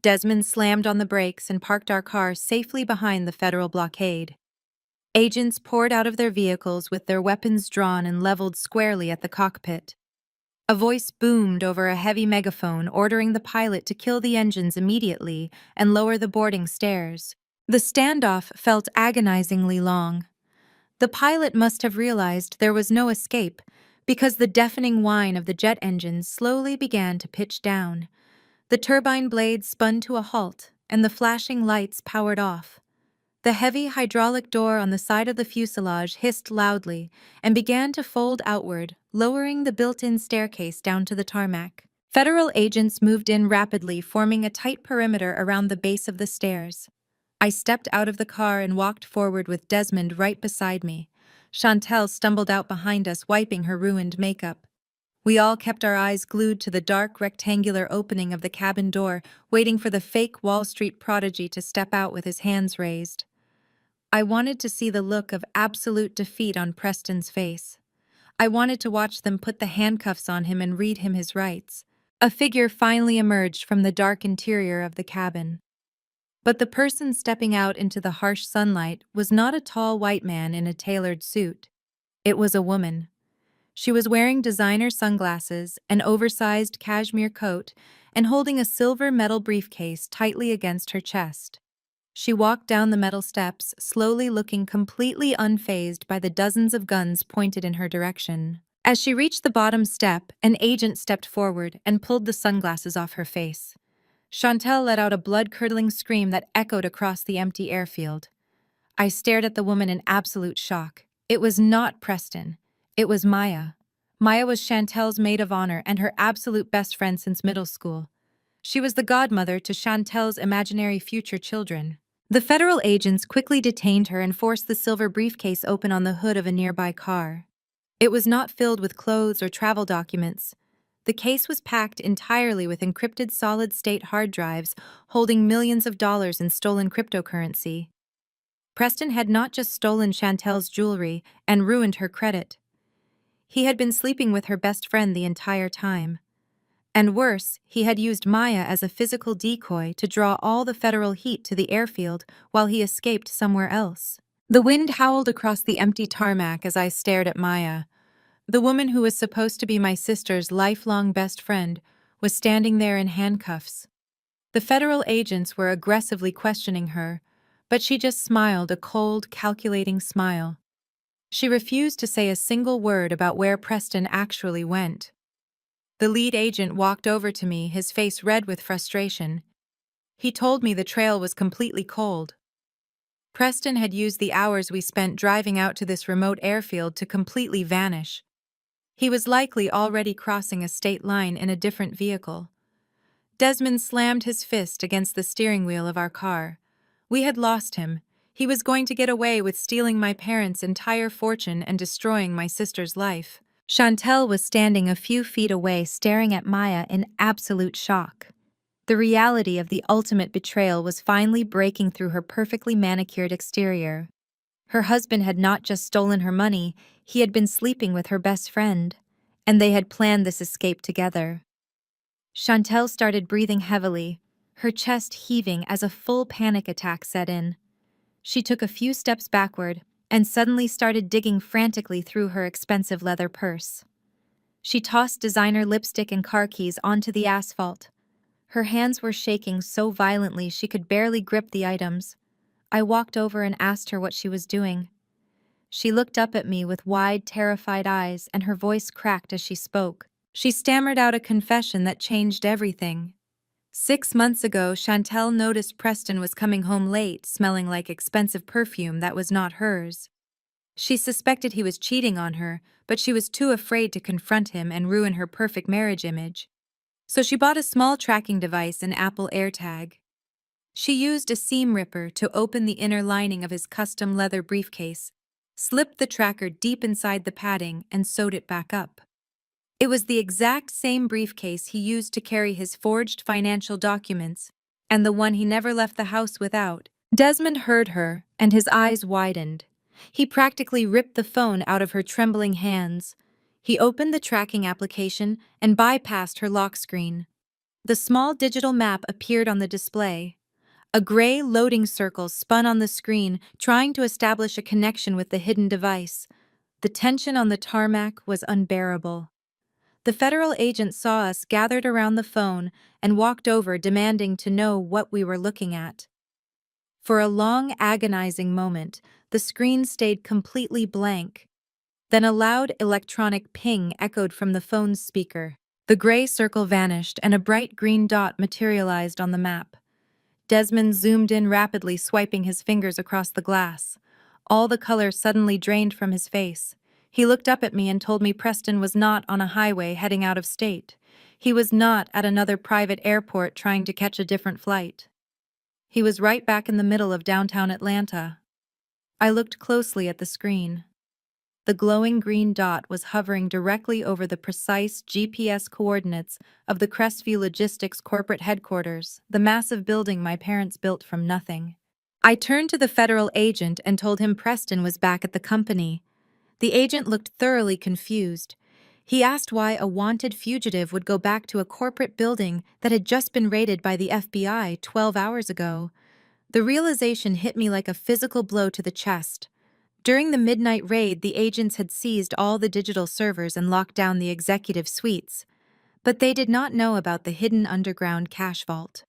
Desmond slammed on the brakes and parked our car safely behind the federal blockade. Agents poured out of their vehicles with their weapons drawn and leveled squarely at the cockpit. A voice boomed over a heavy megaphone ordering the pilot to kill the engines immediately and lower the boarding stairs. The standoff felt agonizingly long. The pilot must have realized there was no escape, because the deafening whine of the jet engines slowly began to pitch down. The turbine blades spun to a halt, and the flashing lights powered off. The heavy hydraulic door on the side of the fuselage hissed loudly and began to fold outward, lowering the built-in staircase down to the tarmac. Federal agents moved in rapidly, forming a tight perimeter around the base of the stairs. I stepped out of the car and walked forward with Desmond right beside me. Chantel stumbled out behind us, wiping her ruined makeup. We all kept our eyes glued to the dark, rectangular opening of the cabin door, waiting for the fake Wall Street prodigy to step out with his hands raised. I wanted to see the look of absolute defeat on Preston's face. I wanted to watch them put the handcuffs on him and read him his rights. A figure finally emerged from the dark interior of the cabin. But the person stepping out into the harsh sunlight was not a tall white man in a tailored suit. It was a woman. She was wearing designer sunglasses, an oversized cashmere coat, and holding a silver metal briefcase tightly against her chest. She walked down the metal steps, slowly, looking completely unfazed by the dozens of guns pointed in her direction. As she reached the bottom step, an agent stepped forward and pulled the sunglasses off her face. Chantel let out a blood-curdling scream that echoed across the empty airfield. I stared at the woman in absolute shock. It was not Preston. It was Maya. Maya was Chantel's maid of honor and her absolute best friend since middle school. She was the godmother to Chantel's imaginary future children. The federal agents quickly detained her and forced the silver briefcase open on the hood of a nearby car. It was not filled with clothes or travel documents. The case was packed entirely with encrypted solid-state hard drives holding millions of dollars in stolen cryptocurrency. Preston had not just stolen Chantel's jewelry and ruined her credit. He had been sleeping with her best friend the entire time. And worse, he had used Maya as a physical decoy to draw all the federal heat to the airfield while he escaped somewhere else. The wind howled across the empty tarmac as I stared at Maya. The woman who was supposed to be my sister's lifelong best friend was standing there in handcuffs. The federal agents were aggressively questioning her, but she just smiled, a cold, calculating smile. She refused to say a single word about where Preston actually went. The lead agent walked over to me, his face red with frustration. He told me the trail was completely cold. Preston had used the hours we spent driving out to this remote airfield to completely vanish. He was likely already crossing a state line in a different vehicle. Desmond slammed his fist against the steering wheel of our car. We had lost him. He was going to get away with stealing my parents' entire fortune and destroying my sister's life. Chantel was standing a few feet away, staring at Maya in absolute shock. The reality of the ultimate betrayal was finally breaking through her perfectly manicured exterior. Her husband had not just stolen her money, he had been sleeping with her best friend, and they had planned this escape together. Chantel started breathing heavily, her chest heaving as a full panic attack set in. She took a few steps backward and suddenly started digging frantically through her expensive leather purse. She tossed designer lipstick and car keys onto the asphalt. Her hands were shaking so violently she could barely grip the items. I walked over and asked her what she was doing. She looked up at me with wide, terrified eyes, and her voice cracked as she spoke. She stammered out a confession that changed everything. 6 months ago, Chantel noticed Preston was coming home late, smelling like expensive perfume that was not hers. She suspected he was cheating on her, but she was too afraid to confront him and ruin her perfect marriage image. So she bought a small tracking device and Apple AirTag. She used a seam ripper to open the inner lining of his custom leather briefcase, slipped the tracker deep inside the padding, and sewed it back up. It was the exact same briefcase he used to carry his forged financial documents, and the one he never left the house without. Desmond heard her, and his eyes widened. He practically ripped the phone out of her trembling hands. He opened the tracking application and bypassed her lock screen. The small digital map appeared on the display. A gray loading circle spun on the screen, trying to establish a connection with the hidden device. The tension on the tarmac was unbearable. The federal agent saw us gathered around the phone and walked over, demanding to know what we were looking at. For a long, agonizing moment, the screen stayed completely blank. Then a loud electronic ping echoed from the phone's speaker. The gray circle vanished and a bright green dot materialized on the map. Desmond zoomed in rapidly, swiping his fingers across the glass. All the color suddenly drained from his face. He looked up at me and told me Preston was not on a highway heading out of state. He was not at another private airport trying to catch a different flight. He was right back in the middle of downtown Atlanta. I looked closely at the screen. The glowing green dot was hovering directly over the precise GPS coordinates of the Crestview Logistics corporate headquarters, the massive building my parents built from nothing. I turned to the federal agent and told him Preston was back at the company. The agent looked thoroughly confused. He asked why a wanted fugitive would go back to a corporate building that had just been raided by the FBI 12 hours ago. The realization hit me like a physical blow to the chest. During the midnight raid, the agents had seized all the digital servers and locked down the executive suites, but they did not know about the hidden underground cash vault.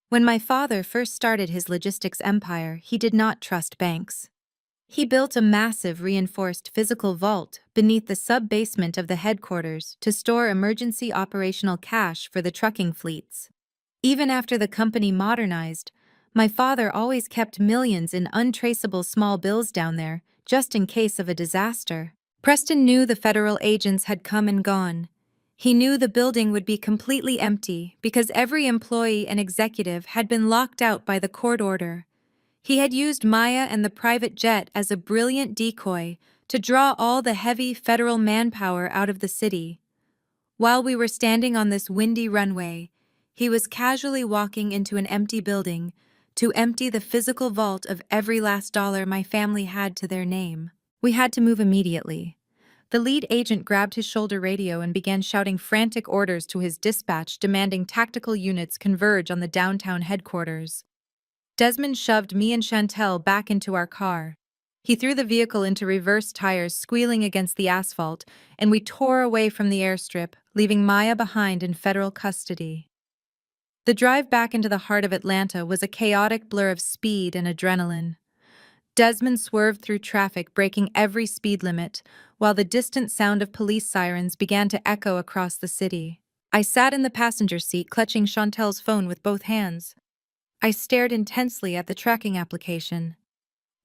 When my father first started his logistics empire, he did not trust banks. He built a massive reinforced physical vault beneath the sub-basement of the headquarters to store emergency operational cash for the trucking fleets. Even after the company modernized, my father always kept millions in untraceable small bills down there, just in case of a disaster. Preston knew the federal agents had come and gone. He knew the building would be completely empty because every employee and executive had been locked out by the court order. He had used Maya and the private jet as a brilliant decoy to draw all the heavy federal manpower out of the city. While we were standing on this windy runway, he was casually walking into an empty building to empty the physical vault of every last dollar my family had to their name. We had to move immediately. The lead agent grabbed his shoulder radio and began shouting frantic orders to his dispatch, demanding tactical units converge on the downtown headquarters. Desmond shoved me and Chantel back into our car. He threw the vehicle into reverse tires, squealing against the asphalt, and we tore away from the airstrip, leaving Maya behind in federal custody. The drive back into the heart of Atlanta was a chaotic blur of speed and adrenaline. Desmond swerved through traffic, breaking every speed limit, while the distant sound of police sirens began to echo across the city. I sat in the passenger seat, clutching Chantel's phone with both hands. I stared intensely at the tracking application.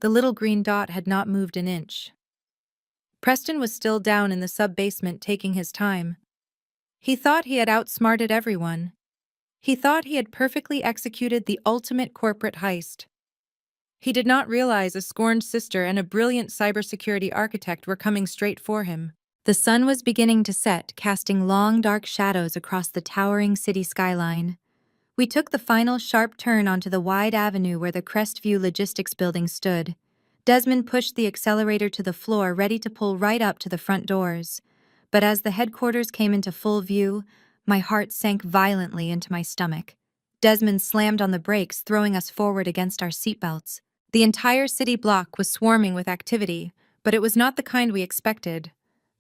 The little green dot had not moved an inch. Preston was still down in the sub-basement, taking his time. He thought he had outsmarted everyone. He thought he had perfectly executed the ultimate corporate heist. He did not realize a scorned sister and a brilliant cybersecurity architect were coming straight for him. The sun was beginning to set, casting long, dark shadows across the towering city skyline. We took the final sharp turn onto the wide avenue where the Crestview Logistics building stood. Desmond pushed the accelerator to the floor, ready to pull right up to the front doors. But as the headquarters came into full view, my heart sank violently into my stomach. Desmond slammed on the brakes, throwing us forward against our seatbelts. The entire city block was swarming with activity, but it was not the kind we expected.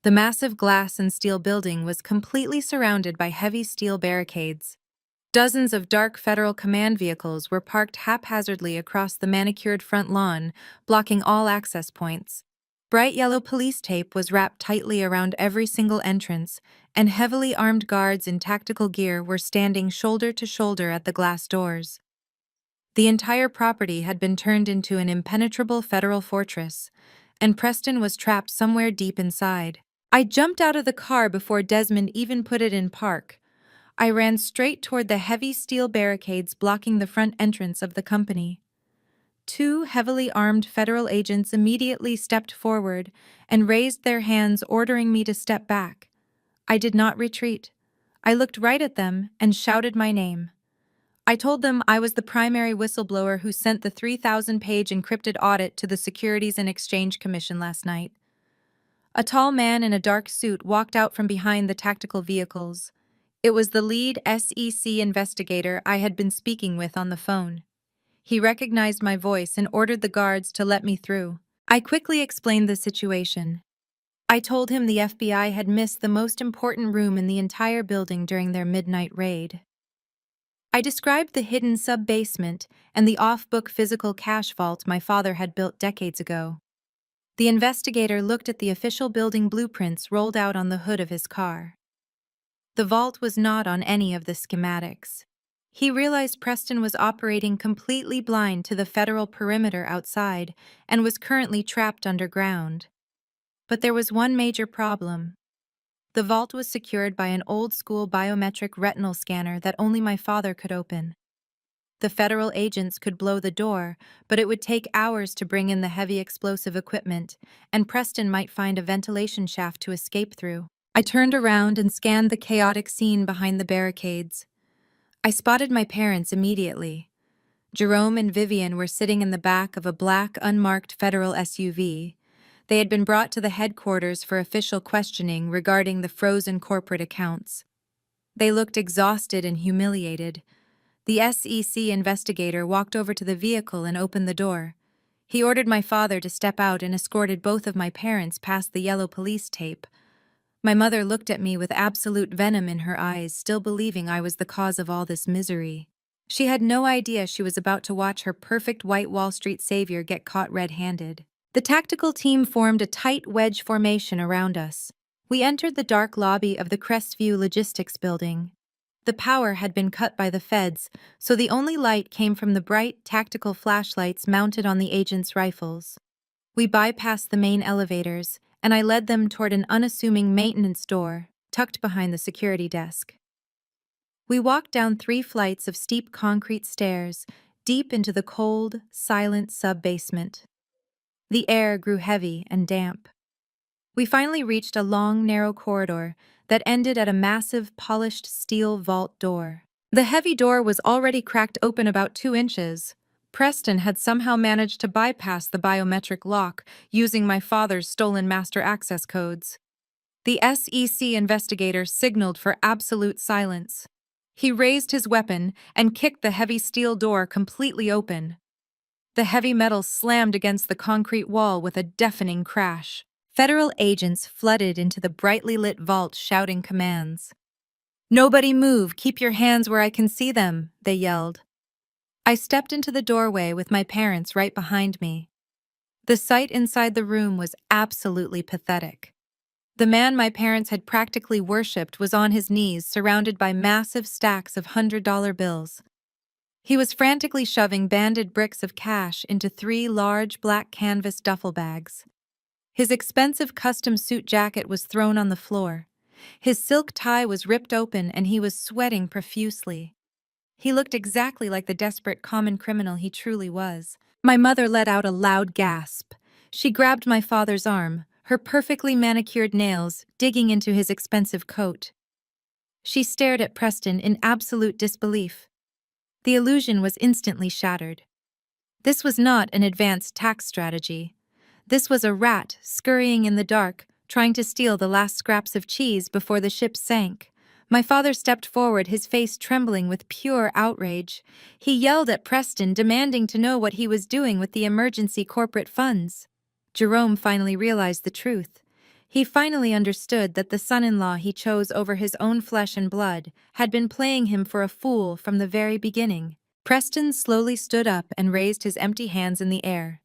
The massive glass and steel building was completely surrounded by heavy steel barricades. Dozens of dark federal command vehicles were parked haphazardly across the manicured front lawn, blocking all access points. Bright yellow police tape was wrapped tightly around every single entrance, and heavily armed guards in tactical gear were standing shoulder to shoulder at the glass doors. The entire property had been turned into an impenetrable federal fortress, and Preston was trapped somewhere deep inside. I jumped out of the car before Desmond even put it in park. I ran straight toward the heavy steel barricades blocking the front entrance of the company. Two heavily armed federal agents immediately stepped forward and raised their hands, ordering me to step back. I did not retreat. I looked right at them and shouted my name. I told them I was the primary whistleblower who sent the 3,000-page encrypted audit to the Securities and Exchange Commission last night. A tall man in a dark suit walked out from behind the tactical vehicles. It was the lead SEC investigator I had been speaking with on the phone. He recognized my voice and ordered the guards to let me through. I quickly explained the situation. I told him the FBI had missed the most important room in the entire building during their midnight raid. I described the hidden sub-basement and the off-book physical cash vault my father had built decades ago. The investigator looked at the official building blueprints rolled out on the hood of his car. The vault was not on any of the schematics. He realized Preston was operating completely blind to the federal perimeter outside and was currently trapped underground. But there was one major problem. The vault was secured by an old-school biometric retinal scanner that only my father could open. The federal agents could blow the door, but it would take hours to bring in the heavy explosive equipment, and Preston might find a ventilation shaft to escape through. I turned around and scanned the chaotic scene behind the barricades. I spotted my parents immediately. Jerome and Vivian were sitting in the back of a black, unmarked federal SUV. They had been brought to the headquarters for official questioning regarding the frozen corporate accounts. They looked exhausted and humiliated. The SEC investigator walked over to the vehicle and opened the door. He ordered my father to step out and escorted both of my parents past the yellow police tape. My mother looked at me with absolute venom in her eyes, still believing I was the cause of all this misery. She had no idea she was about to watch her perfect white Wall Street savior get caught red-handed. The tactical team formed a tight wedge formation around us. We entered the dark lobby of the Crestview Logistics Building. The power had been cut by the feds, so the only light came from the bright, tactical flashlights mounted on the agents' rifles. We bypassed the main elevators, and I led them toward an unassuming maintenance door, tucked behind the security desk. We walked down 3 flights of steep concrete stairs, deep into the cold, silent sub-basement. The air grew heavy and damp. We finally reached a long, narrow corridor that ended at a massive, polished steel vault door. The heavy door was already cracked open about 2 inches. Preston had somehow managed to bypass the biometric lock using my father's stolen master access codes. The SEC investigator signaled for absolute silence. He raised his weapon and kicked the heavy steel door completely open. The heavy metal slammed against the concrete wall with a deafening crash. Federal agents flooded into the brightly lit vault shouting commands. "Nobody move! Keep your hands where I can see them!" they yelled. I stepped into the doorway with my parents right behind me. The sight inside the room was absolutely pathetic. The man my parents had practically worshipped was on his knees, surrounded by massive stacks of $100 bills. He was frantically shoving banded bricks of cash into 3 large black canvas duffel bags. His expensive custom suit jacket was thrown on the floor. His silk tie was ripped open and he was sweating profusely. He looked exactly like the desperate common criminal he truly was. My mother let out a loud gasp. She grabbed my father's arm, her perfectly manicured nails digging into his expensive coat. She stared at Preston in absolute disbelief. The illusion was instantly shattered. This was not an advanced tax strategy. This was a rat scurrying in the dark, trying to steal the last scraps of cheese before the ship sank. My father stepped forward, his face trembling with pure outrage. He yelled at Preston, demanding to know what he was doing with the emergency corporate funds. Jerome finally realized the truth. He finally understood that the son-in-law he chose over his own flesh and blood had been playing him for a fool from the very beginning. Preston slowly stood up and raised his empty hands in the air.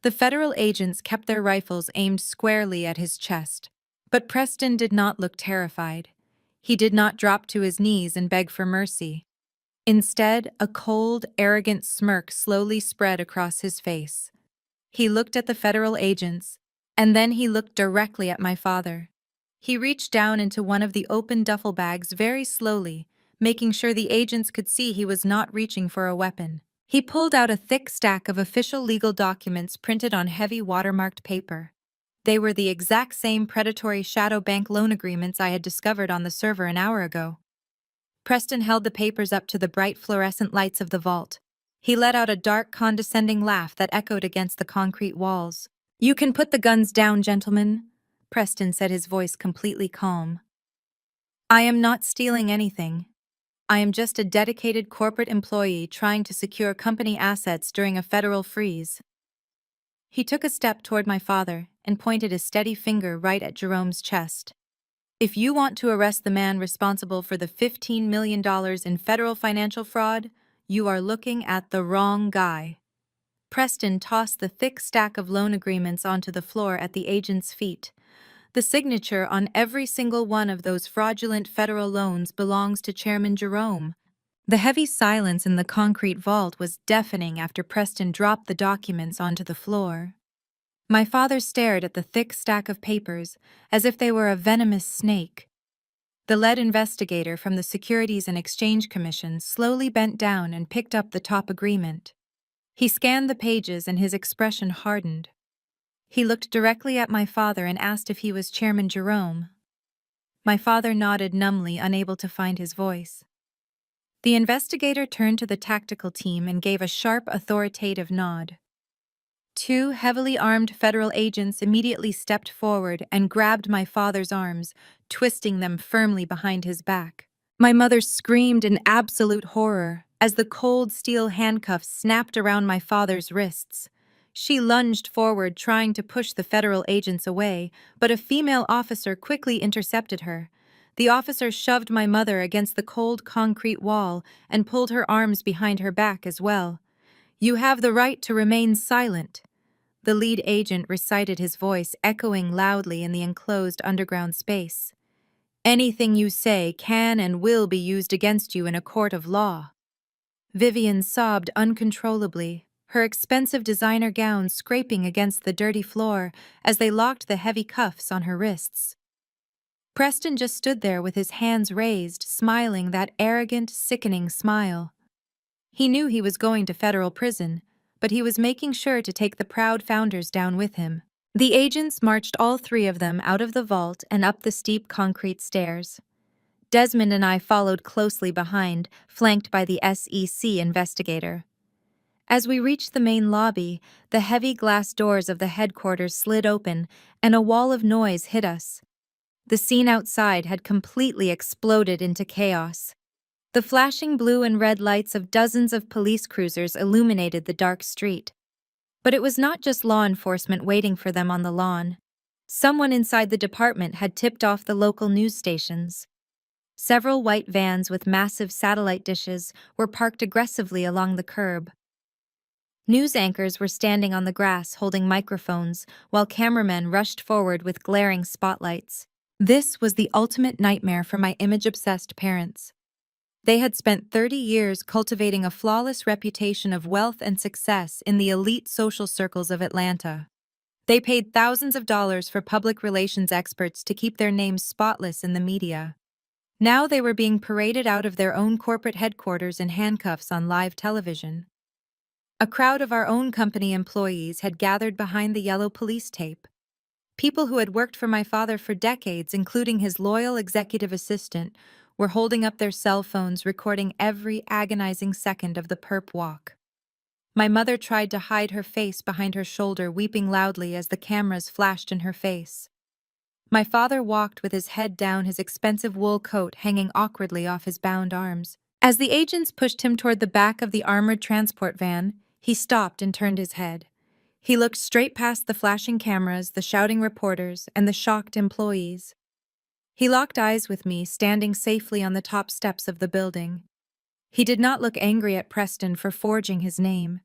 The federal agents kept their rifles aimed squarely at his chest. But Preston did not look terrified. He did not drop to his knees and beg for mercy. Instead, a cold, arrogant smirk slowly spread across his face. He looked at the federal agents, and then he looked directly at my father. He reached down into one of the open duffel bags very slowly, making sure the agents could see he was not reaching for a weapon. He pulled out a thick stack of official legal documents printed on heavy watermarked paper. They were the exact same predatory shadow bank loan agreements I had discovered on the server an hour ago. Preston held the papers up to the bright fluorescent lights of the vault. He let out a dark, condescending laugh that echoed against the concrete walls. "You can put the guns down, gentlemen," Preston said, his voice completely calm. "I am not stealing anything. I am just a dedicated corporate employee trying to secure company assets during a federal freeze." He took a step toward my father and pointed a steady finger right at Jerome's chest. "If you want to arrest the man responsible for the $15 million in federal financial fraud, you are looking at the wrong guy." Preston tossed the thick stack of loan agreements onto the floor at the agent's feet. "The signature on every single one of those fraudulent federal loans belongs to Chairman Jerome." The heavy silence in the concrete vault was deafening after Preston dropped the documents onto the floor. My father stared at the thick stack of papers as if they were a venomous snake. The lead investigator from the Securities and Exchange Commission slowly bent down and picked up the top agreement. He scanned the pages and his expression hardened. He looked directly at my father and asked if he was Chairman Jerome. My father nodded numbly, unable to find his voice. The investigator turned to the tactical team and gave a sharp, authoritative nod. Two heavily armed federal agents immediately stepped forward and grabbed my father's arms, twisting them firmly behind his back. My mother screamed in absolute horror as the cold steel handcuffs snapped around my father's wrists. She lunged forward, trying to push the federal agents away, but a female officer quickly intercepted her. The officer shoved my mother against the cold concrete wall and pulled her arms behind her back as well. "You have the right to remain silent." The lead agent recited, his voice echoing loudly in the enclosed underground space. "Anything you say can and will be used against you in a court of law." Vivian sobbed uncontrollably, her expensive designer gown scraping against the dirty floor as they locked the heavy cuffs on her wrists. Preston just stood there with his hands raised, smiling that arrogant, sickening smile. He knew he was going to federal prison, but he was making sure to take the proud founders down with him. The agents marched all three of them out of the vault and up the steep concrete stairs. Desmond and I followed closely behind, flanked by the SEC investigator. As we reached the main lobby, the heavy glass doors of the headquarters slid open, and a wall of noise hit us. The scene outside had completely exploded into chaos. The flashing blue and red lights of dozens of police cruisers illuminated the dark street. But it was not just law enforcement waiting for them on the lawn. Someone inside the department had tipped off the local news stations. Several white vans with massive satellite dishes were parked aggressively along the curb. News anchors were standing on the grass holding microphones, while cameramen rushed forward with glaring spotlights. This was the ultimate nightmare for my image-obsessed parents. They had spent 30 years cultivating a flawless reputation of wealth and success in the elite social circles of Atlanta. They paid thousands of dollars for public relations experts to keep their names spotless in the media. Now they were being paraded out of their own corporate headquarters in handcuffs on live television. A crowd of our own company employees had gathered behind the yellow police tape. People who had worked for my father for decades, including his loyal executive assistant, were holding up their cell phones recording every agonizing second of the perp walk. My mother tried to hide her face behind her shoulder, weeping loudly as the cameras flashed in her face. My father walked with his head down, his expensive wool coat hanging awkwardly off his bound arms. As the agents pushed him toward the back of the armored transport van, he stopped and turned his head. He looked straight past the flashing cameras, the shouting reporters, and the shocked employees. He locked eyes with me, standing safely on the top steps of the building. He did not look angry at Preston for forging his name.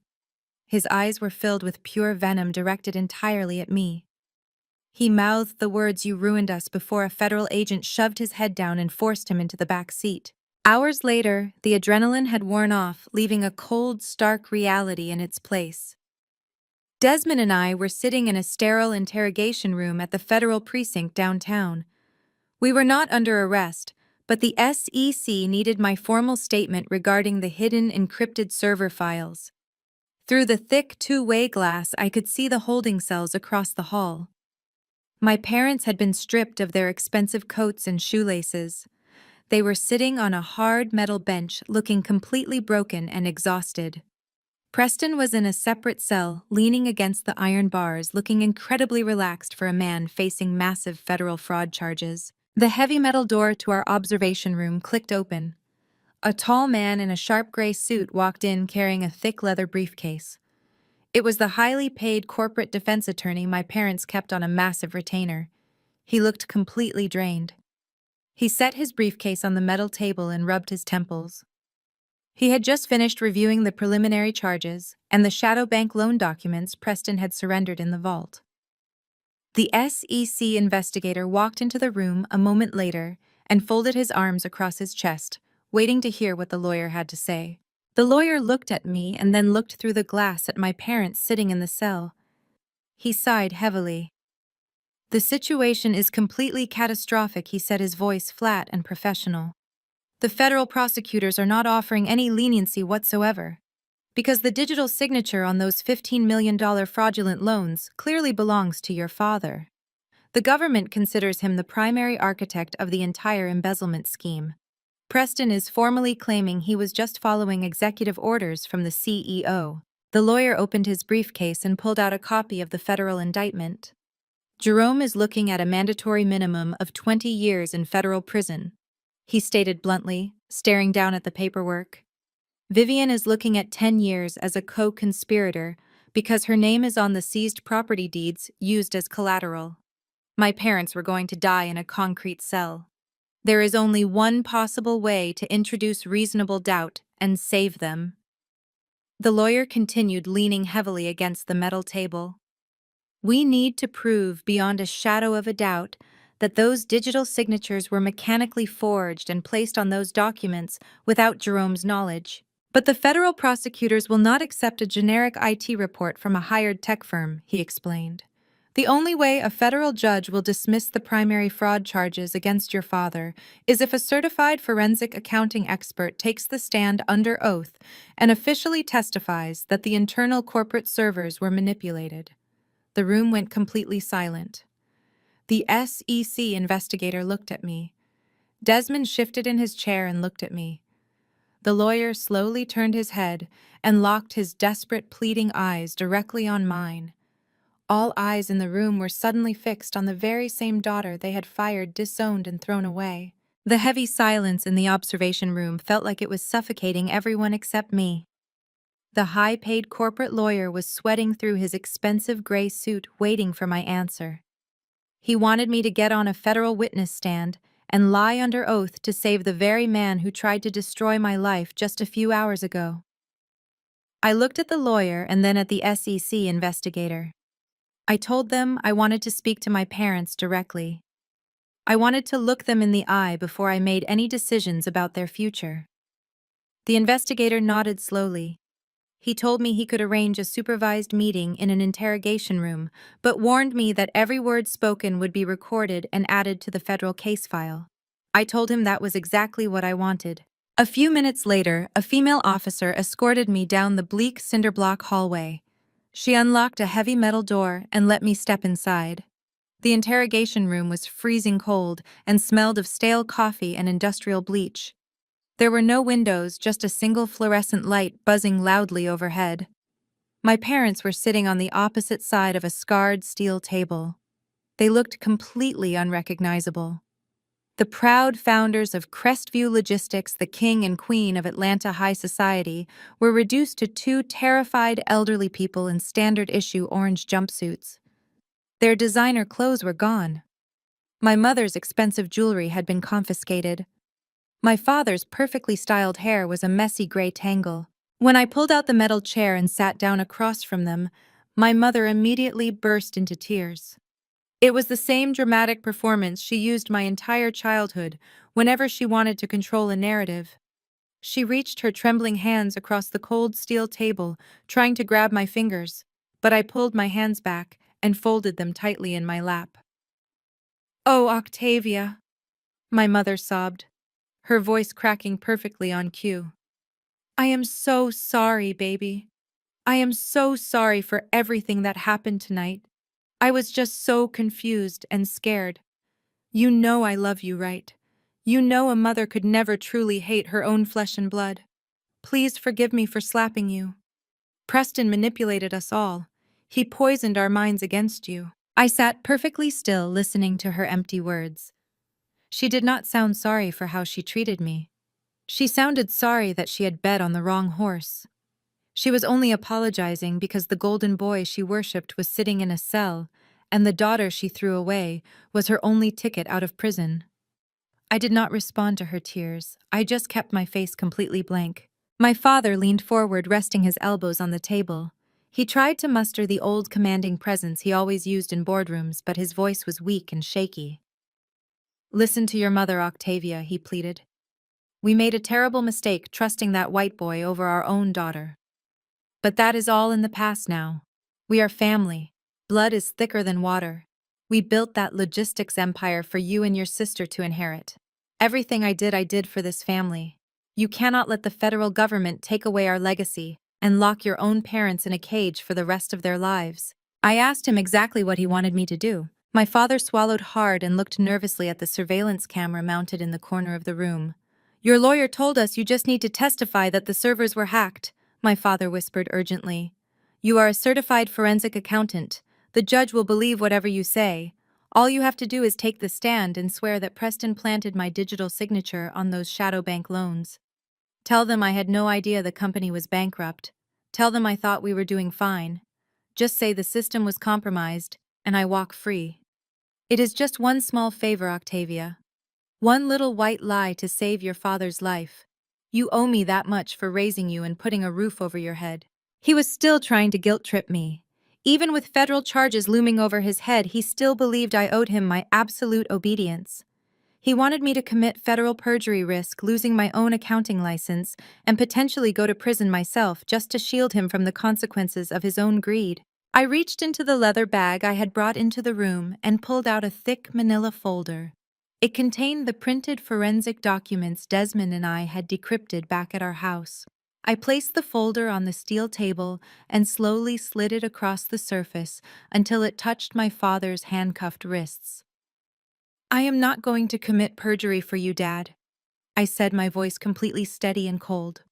His eyes were filled with pure venom directed entirely at me. He mouthed the words, "You ruined us," before a federal agent shoved his head down and forced him into the back seat. Hours later, the adrenaline had worn off, leaving a cold, stark reality in its place. Desmond and I were sitting in a sterile interrogation room at the federal precinct downtown. We were not under arrest, but the SEC needed my formal statement regarding the hidden encrypted server files. Through the thick two-way glass, I could see the holding cells across the hall. My parents had been stripped of their expensive coats and shoelaces. They were sitting on a hard metal bench, looking completely broken and exhausted. Preston was in a separate cell, leaning against the iron bars, looking incredibly relaxed for a man facing massive federal fraud charges. The heavy metal door to our observation room clicked open. A tall man in a sharp gray suit walked in carrying a thick leather briefcase. It was the highly paid corporate defense attorney my parents kept on a massive retainer. He looked completely drained. He set his briefcase on the metal table and rubbed his temples. He had just finished reviewing the preliminary charges and the shadow bank loan documents Preston had surrendered in the vault. The SEC investigator walked into the room a moment later and folded his arms across his chest, waiting to hear what the lawyer had to say. The lawyer looked at me and then looked through the glass at my parents sitting in the cell. He sighed heavily. "The situation is completely catastrophic," he said, his voice flat and professional. "The federal prosecutors are not offering any leniency whatsoever, because the digital signature on those $15 million fraudulent loans clearly belongs to your father. The government considers him the primary architect of the entire embezzlement scheme. Preston is formally claiming he was just following executive orders from the CEO." The lawyer opened his briefcase and pulled out a copy of the federal indictment. "Jerome is looking at a mandatory minimum of 20 years in federal prison," he stated bluntly, staring down at the paperwork. "Vivian is looking at 10 years as a co-conspirator because her name is on the seized property deeds used as collateral. My parents were going to die in a concrete cell. There is only one possible way to introduce reasonable doubt and save them." The lawyer continued, leaning heavily against the metal table. "We need to prove beyond a shadow of a doubt that those digital signatures were mechanically forged and placed on those documents without Jerome's knowledge. But the federal prosecutors will not accept a generic IT report from a hired tech firm," he explained. "The only way a federal judge will dismiss the primary fraud charges against your father is if a certified forensic accounting expert takes the stand under oath and officially testifies that the internal corporate servers were manipulated." The room went completely silent. The SEC investigator looked at me. Desmond shifted in his chair and looked at me. The lawyer slowly turned his head and locked his desperate, pleading eyes directly on mine. All eyes in the room were suddenly fixed on the very same daughter they had fired, disowned, and thrown away. The heavy silence in the observation room felt like it was suffocating everyone except me. The high-paid corporate lawyer was sweating through his expensive gray suit, waiting for my answer. He wanted me to get on a federal witness stand and lie under oath to save the very man who tried to destroy my life just a few hours ago. I looked at the lawyer and then at the SEC investigator. I told them I wanted to speak to my parents directly. I wanted to look them in the eye before I made any decisions about their future. The investigator nodded slowly. He told me he could arrange a supervised meeting in an interrogation room, but warned me that every word spoken would be recorded and added to the federal case file. I told him that was exactly what I wanted. A few minutes later, a female officer escorted me down the bleak cinder-block hallway. She unlocked a heavy metal door and let me step inside. The interrogation room was freezing cold and smelled of stale coffee and industrial bleach. There were no windows, just a single fluorescent light buzzing loudly overhead. My parents were sitting on the opposite side of a scarred steel table. They looked completely unrecognizable. The proud founders of Crestview Logistics, the king and queen of Atlanta high society, were reduced to two terrified elderly people in standard-issue orange jumpsuits. Their designer clothes were gone. My mother's expensive jewelry had been confiscated. My father's perfectly styled hair was a messy gray tangle. When I pulled out the metal chair and sat down across from them, my mother immediately burst into tears. It was the same dramatic performance she used my entire childhood whenever she wanted to control a narrative. She reached her trembling hands across the cold steel table, trying to grab my fingers, but I pulled my hands back and folded them tightly in my lap. "Oh, Octavia," my mother sobbed, her voice cracking perfectly on cue. "I am so sorry, baby. I am so sorry for everything that happened tonight. I was just so confused and scared. You know I love you, right? You know a mother could never truly hate her own flesh and blood. Please forgive me for slapping you. Preston manipulated us all. He poisoned our minds against you." I sat perfectly still, listening to her empty words. She did not sound sorry for how she treated me. She sounded sorry that she had bet on the wrong horse. She was only apologizing because the golden boy she worshipped was sitting in a cell, and the daughter she threw away was her only ticket out of prison. I did not respond to her tears. I just kept my face completely blank. My father leaned forward, resting his elbows on the table. He tried to muster the old commanding presence he always used in boardrooms, but his voice was weak and shaky. "Listen to your mother, Octavia," he pleaded. "We made a terrible mistake trusting that white boy over our own daughter. But that is all in the past now. We are family. Blood is thicker than water. We built that logistics empire for you and your sister to inherit. Everything I did for this family. You cannot let the federal government take away our legacy and lock your own parents in a cage for the rest of their lives." I asked him exactly what he wanted me to do. My father swallowed hard and looked nervously at the surveillance camera mounted in the corner of the room. "Your lawyer told us you just need to testify that the servers were hacked," my father whispered urgently. "You are a certified forensic accountant. The judge will believe whatever you say. All you have to do is take the stand and swear that Preston planted my digital signature on those shadow bank loans. Tell them I had no idea the company was bankrupt. Tell them I thought we were doing fine. Just say the system was compromised, and I walk free. It is just one small favor, Octavia. One little white lie to save your father's life. You owe me that much for raising you and putting a roof over your head." He was still trying to guilt-trip me. Even with federal charges looming over his head, he still believed I owed him my absolute obedience. He wanted me to commit federal perjury, risk losing my own accounting license, and potentially go to prison myself just to shield him from the consequences of his own greed. I reached into the leather bag I had brought into the room and pulled out a thick manila folder. It contained the printed forensic documents Desmond and I had decrypted back at our house. I placed the folder on the steel table and slowly slid it across the surface until it touched my father's handcuffed wrists. "I am not going to commit perjury for you, Dad," I said, my voice completely steady and cold.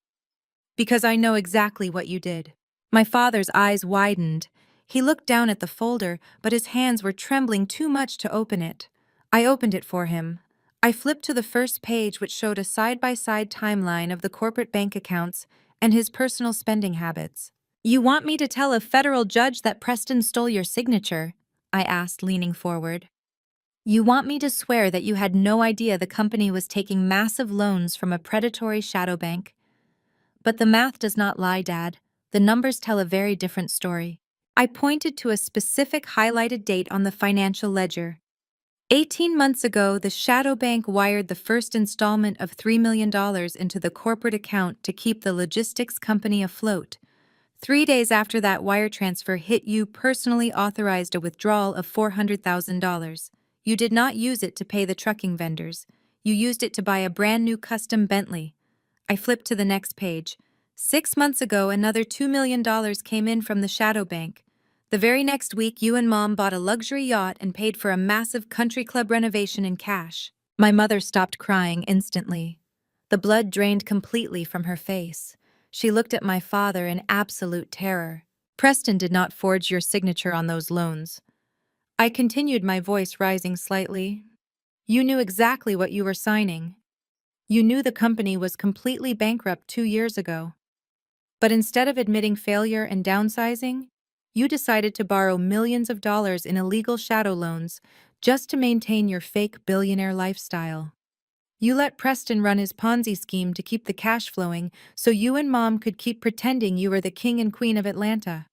"Because I know exactly what you did." My father's eyes widened. He looked down at the folder, but his hands were trembling too much to open it. I opened it for him. I flipped to the first page, which showed a side-by-side timeline of the corporate bank accounts and his personal spending habits. "You want me to tell a federal judge that Preston stole your signature?" I asked, leaning forward. "You want me to swear that you had no idea the company was taking massive loans from a predatory shadow bank? But the math does not lie, Dad. The numbers tell a very different story." I pointed to a specific highlighted date on the financial ledger. 18 months ago, the shadow bank wired the first installment of $3 million into the corporate account to keep the logistics company afloat. 3 days after that wire transfer hit, you personally authorized a withdrawal of $400,000. You did not use it to pay the trucking vendors. You used it to buy a brand new custom Bentley. I flipped to the next page. 6 months ago, another $2 million came in from the shadow bank. The very next week, you and Mom bought a luxury yacht and paid for a massive country club renovation in cash. My mother stopped crying instantly. The blood drained completely from her face. She looked at my father in absolute terror. "Preston did not forge your signature on those loans." I continued, my voice rising slightly. You knew exactly what you were signing. You knew the company was completely bankrupt 2 years ago. But instead of admitting failure and downsizing, you decided to borrow millions of dollars in illegal shadow loans just to maintain your fake billionaire lifestyle. You let Preston run his Ponzi scheme to keep the cash flowing so you and Mom could keep pretending you were the king and queen of Atlanta.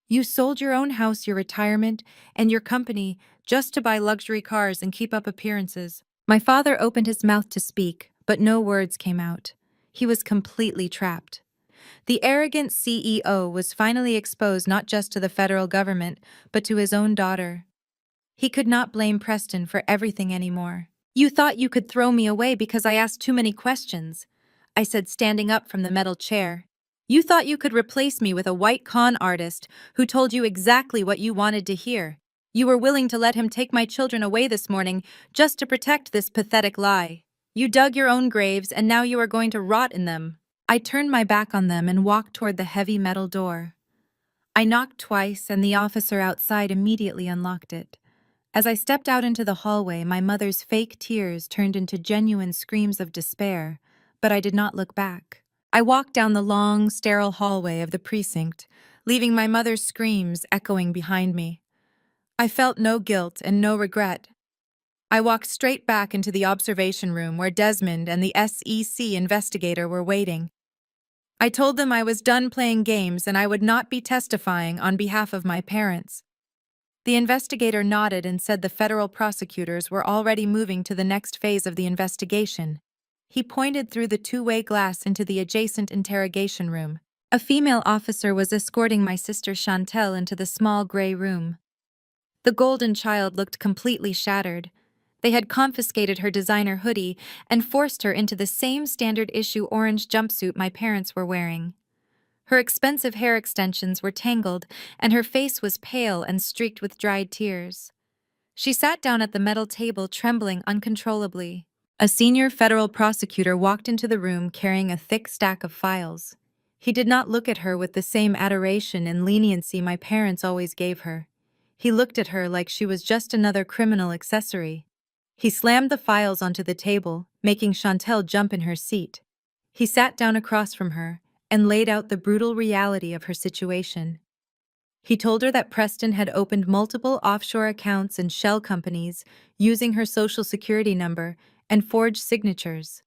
You sold your own house, your retirement, and your company just to buy luxury cars and keep up appearances. My father opened his mouth to speak, but no words came out. He was completely trapped. The arrogant CEO was finally exposed not just to the federal government, but to his own daughter. He could not blame Preston for everything anymore. You thought you could throw me away because I asked too many questions, I said, standing up from the metal chair. You thought you could replace me with a white con artist who told you exactly what you wanted to hear. You were willing to let him take my children away this morning just to protect this pathetic lie. You dug your own graves and now you are going to rot in them. I turned my back on them and walked toward the heavy metal door. I knocked twice and the officer outside immediately unlocked it. As I stepped out into the hallway, my mother's fake tears turned into genuine screams of despair, but I did not look back. I walked down the long, sterile hallway of the precinct, leaving my mother's screams echoing behind me. I felt no guilt and no regret. I walked straight back into the observation room where Desmond and the SEC investigator were waiting. I told them I was done playing games and I would not be testifying on behalf of my parents. The investigator nodded and said the federal prosecutors were already moving to the next phase of the investigation. He pointed through the two-way glass into the adjacent interrogation room. A female officer was escorting my sister Chantel into the small gray room. The golden child looked completely shattered. They had confiscated her designer hoodie and forced her into the same standard-issue orange jumpsuit my parents were wearing. Her expensive hair extensions were tangled, and her face was pale and streaked with dried tears. She sat down at the metal table, trembling uncontrollably. A senior federal prosecutor walked into the room carrying a thick stack of files. He did not look at her with the same adoration and leniency my parents always gave her. He looked at her like she was just another criminal accessory. He slammed the files onto the table, making Chantel jump in her seat. He sat down across from her and laid out the brutal reality of her situation. He told her that Preston had opened multiple offshore accounts and shell companies using her social security number and forged signatures.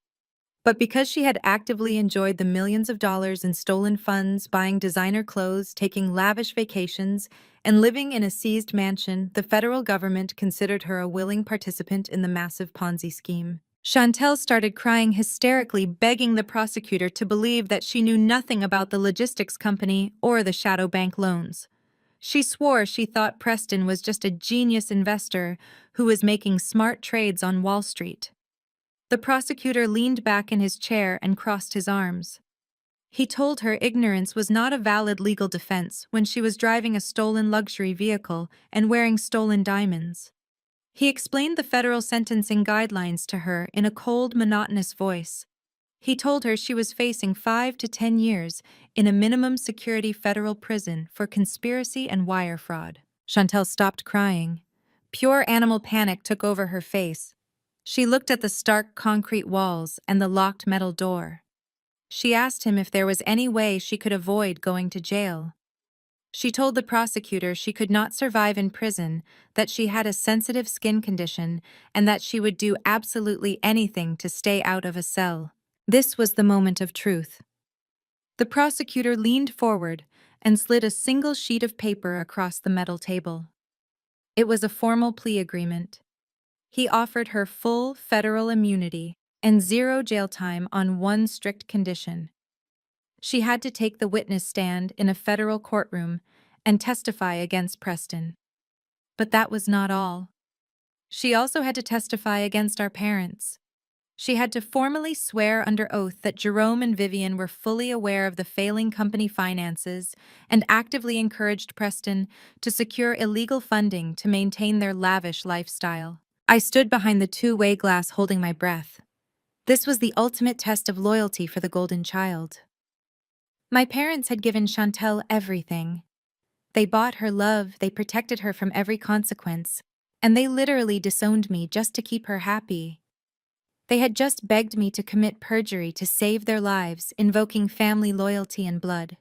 But because she had actively enjoyed the millions of dollars in stolen funds, buying designer clothes, taking lavish vacations, and living in a seized mansion, the federal government considered her a willing participant in the massive Ponzi scheme. Chantel started crying hysterically, begging the prosecutor to believe that she knew nothing about the logistics company or the shadow bank loans. She swore she thought Preston was just a genius investor who was making smart trades on Wall Street. The prosecutor leaned back in his chair and crossed his arms. He told her ignorance was not a valid legal defense when she was driving a stolen luxury vehicle and wearing stolen diamonds. He explained the federal sentencing guidelines to her in a cold, monotonous voice. He told her she was facing 5 to 10 years in a minimum security federal prison for conspiracy and wire fraud. Chantel stopped crying. Pure animal panic took over her face. She looked at the stark concrete walls and the locked metal door. She asked him if there was any way she could avoid going to jail. She told the prosecutor she could not survive in prison, that she had a sensitive skin condition, and that she would do absolutely anything to stay out of a cell. This was the moment of truth. The prosecutor leaned forward and slid a single sheet of paper across the metal table. It was a formal plea agreement. He offered her full federal immunity and 0 jail time on one strict condition. She had to take the witness stand in a federal courtroom and testify against Preston. But that was not all. She also had to testify against our parents. She had to formally swear under oath that Jerome and Vivian were fully aware of the failing company finances and actively encouraged Preston to secure illegal funding to maintain their lavish lifestyle. I stood behind the two-way glass holding my breath. This was the ultimate test of loyalty for the golden child. My parents had given Chantel everything. They bought her love, they protected her from every consequence, And they literally disowned me just to keep her happy. They had just begged me to commit perjury to save their lives, invoking family loyalty and blood.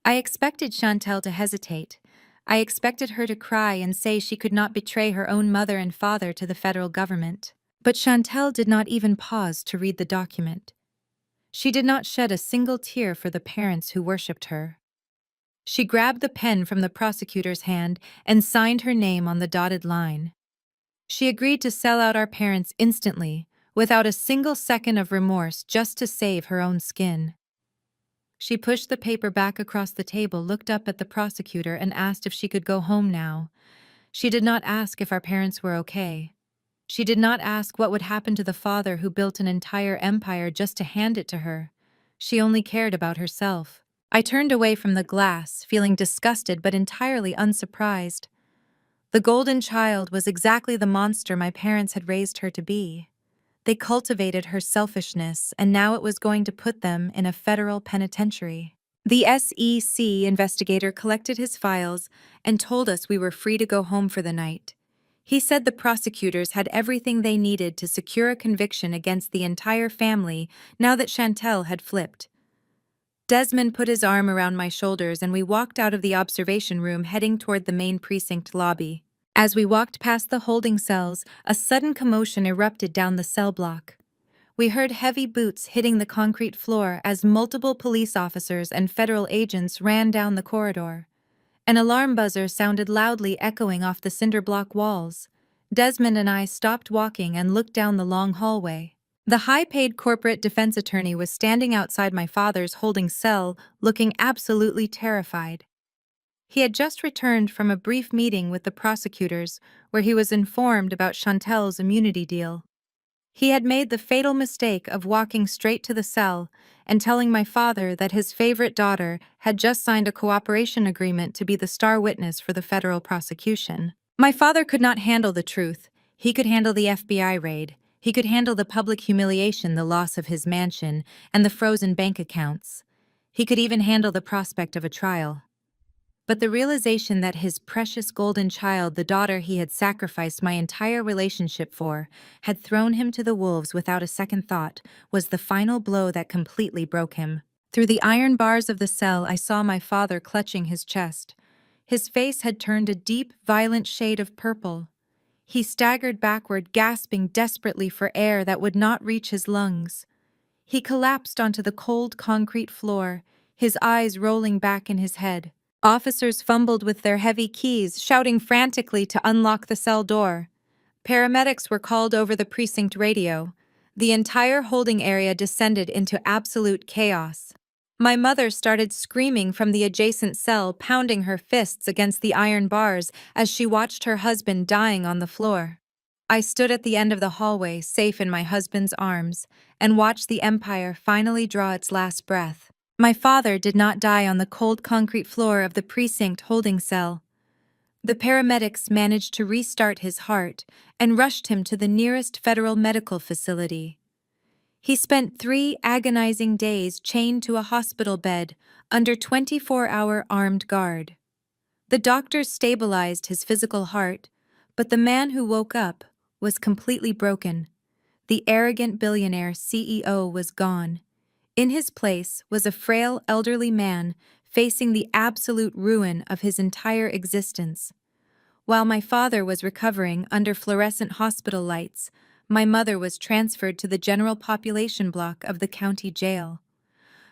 I expected Chantel to hesitate. I expected her to cry and say she could not betray her own mother and father to the federal government. But Chantel did not even pause to read the document. She did not shed a single tear for the parents who worshipped her. She grabbed the pen from the prosecutor's hand and signed her name on the dotted line. She agreed to sell out our parents instantly, without a single second of remorse, just to save her own skin. She pushed the paper back across the table, looked up at the prosecutor, and asked if she could go home now. She did not ask if our parents were okay. She did not ask what would happen to the father who built an entire empire just to hand it to her. She only cared about herself. I turned away from the glass, feeling disgusted but entirely unsurprised. The golden child was exactly the monster my parents had raised her to be. They cultivated her selfishness, and now it was going to put them in a federal penitentiary. The SEC investigator collected his files and told us we were free to go home for the night. He said the prosecutors had everything they needed to secure a conviction against the entire family now that Chantel had flipped. Desmond put his arm around my shoulders and we walked out of the observation room, heading toward the main precinct lobby. As we walked past the holding cells, a sudden commotion erupted down the cell block. We heard heavy boots hitting the concrete floor as multiple police officers and federal agents ran down the corridor. An alarm buzzer sounded loudly, echoing off the cinder block walls. Desmond and I stopped walking and looked down the long hallway. The high-paid corporate defense attorney was standing outside my father's holding cell, looking absolutely terrified. He had just returned from a brief meeting with the prosecutors where he was informed about Chantel's immunity deal. He had made the fatal mistake of walking straight to the cell and telling my father that his favorite daughter had just signed a cooperation agreement to be the star witness for the federal prosecution. My father could not handle the truth. He could handle the FBI raid. He could handle the public humiliation, the loss of his mansion, and the frozen bank accounts. He could even handle the prospect of a trial. But the realization that his precious golden child, the daughter he had sacrificed my entire relationship for, had thrown him to the wolves without a second thought, was the final blow that completely broke him. Through the iron bars of the cell, I saw my father clutching his chest. His face had turned a deep, violent shade of purple. He staggered backward, gasping desperately for air that would not reach his lungs. He collapsed onto the cold concrete floor, his eyes rolling back in his head. Officers fumbled with their heavy keys, shouting frantically to unlock the cell door. Paramedics were called over the precinct radio. The entire holding area descended into absolute chaos. My mother started screaming from the adjacent cell, pounding her fists against the iron bars as she watched her husband dying on the floor. I stood at the end of the hallway, safe in my husband's arms, and watched the empire finally draw its last breath. My father did not die on the cold concrete floor of the precinct holding cell. The paramedics managed to restart his heart and rushed him to the nearest federal medical facility. He spent 3 agonizing days chained to a hospital bed under 24-hour armed guard. The doctors stabilized his physical heart, but the man who woke up was completely broken. The arrogant billionaire CEO was gone. In his place was a frail, elderly man facing the absolute ruin of his entire existence. While my father was recovering under fluorescent hospital lights, my mother was transferred to the general population block of the county jail.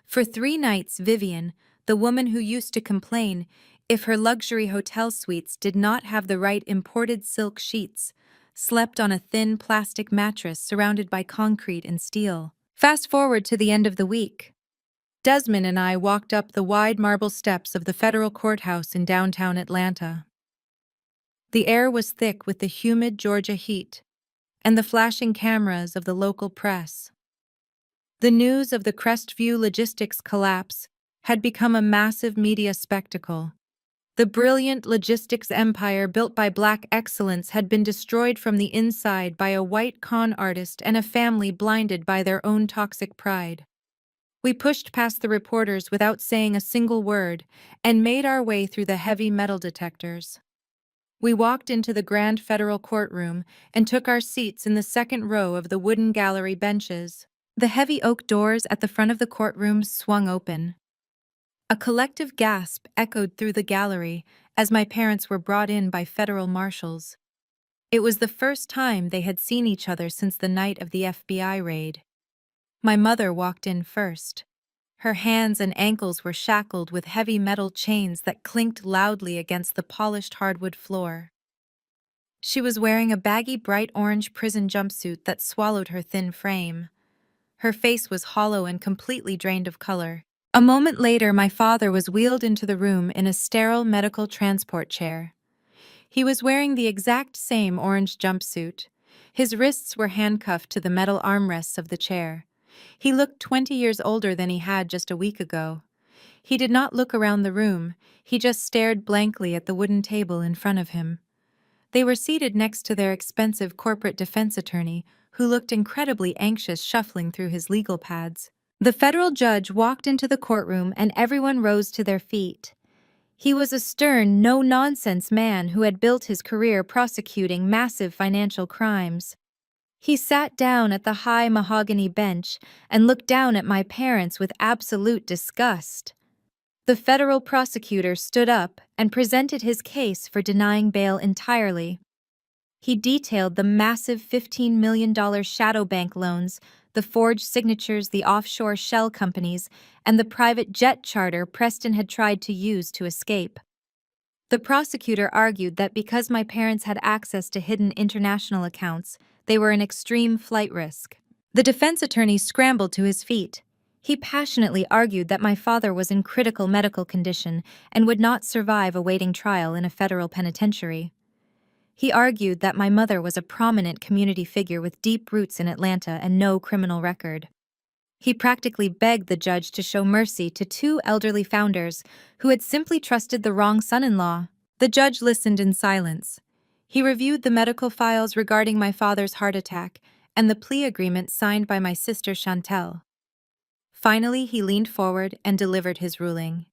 For 3 nights, Vivian, the woman who used to complain if her luxury hotel suites did not have the right imported silk sheets, slept on a thin plastic mattress surrounded by concrete and steel. Fast forward to the end of the week. Desmond and I walked up the wide marble steps of the federal courthouse in downtown Atlanta. The air was thick with the humid Georgia heat and the flashing cameras of the local press. The news of the Crestview Logistics collapse had become a massive media spectacle. The brilliant logistics empire built by Black excellence had been destroyed from the inside by a white con artist and a family blinded by their own toxic pride. We pushed past the reporters without saying a single word and made our way through the heavy metal detectors. We walked into the grand federal courtroom and took our seats in the second row of the wooden gallery benches. The heavy oak doors at the front of the courtroom swung open. A collective gasp echoed through the gallery as my parents were brought in by federal marshals. It was the first time they had seen each other since the night of the FBI raid. My mother walked in first. Her hands and ankles were shackled with heavy metal chains that clinked loudly against the polished hardwood floor. She was wearing a baggy bright orange prison jumpsuit that swallowed her thin frame. Her face was hollow and completely drained of color. A moment later, my father was wheeled into the room in a sterile medical transport chair. He was wearing the exact same orange jumpsuit. His wrists were handcuffed to the metal armrests of the chair. He looked 20 years older than he had just a week ago. He did not look around the room, he just stared blankly at the wooden table in front of him. They were seated next to their expensive corporate defense attorney, who looked incredibly anxious shuffling through his legal pads. The federal judge walked into the courtroom and everyone rose to their feet. He was a stern, no-nonsense man who had built his career prosecuting massive financial crimes. He sat down at the high mahogany bench and looked down at my parents with absolute disgust. The federal prosecutor stood up and presented his case for denying bail entirely. He detailed the massive $15 million shadow bank loans, the forged signatures, the offshore shell companies, and the private jet charter Preston had tried to use to escape. The prosecutor argued that because my parents had access to hidden international accounts, they were an extreme flight risk. The defense attorney scrambled to his feet. He passionately argued that my father was in critical medical condition and would not survive awaiting trial in a federal penitentiary. He argued that my mother was a prominent community figure with deep roots in Atlanta and no criminal record. He practically begged the judge to show mercy to two elderly founders who had simply trusted the wrong son-in-law. The judge listened in silence. He reviewed the medical files regarding my father's heart attack and the plea agreement signed by my sister Chantel. Finally, he leaned forward and delivered his ruling.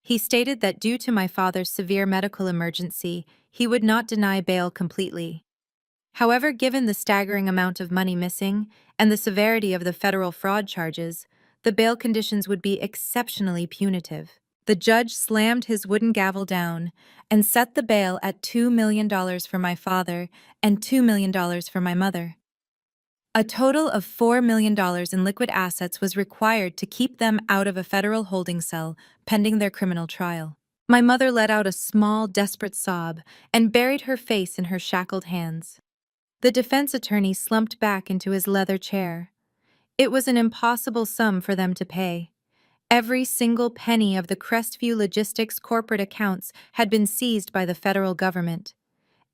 He stated that due to my father's severe medical emergency, he would not deny bail completely. However, given the staggering amount of money missing and the severity of the federal fraud charges, the bail conditions would be exceptionally punitive. The judge slammed his wooden gavel down and set the bail at $2 million for my father and $2 million for my mother. A total of $4 million in liquid assets was required to keep them out of a federal holding cell pending their criminal trial. My mother let out a small, desperate sob and buried her face in her shackled hands. The defense attorney slumped back into his leather chair. It was an impossible sum for them to pay. Every single penny of the Crestview Logistics corporate accounts had been seized by the federal government.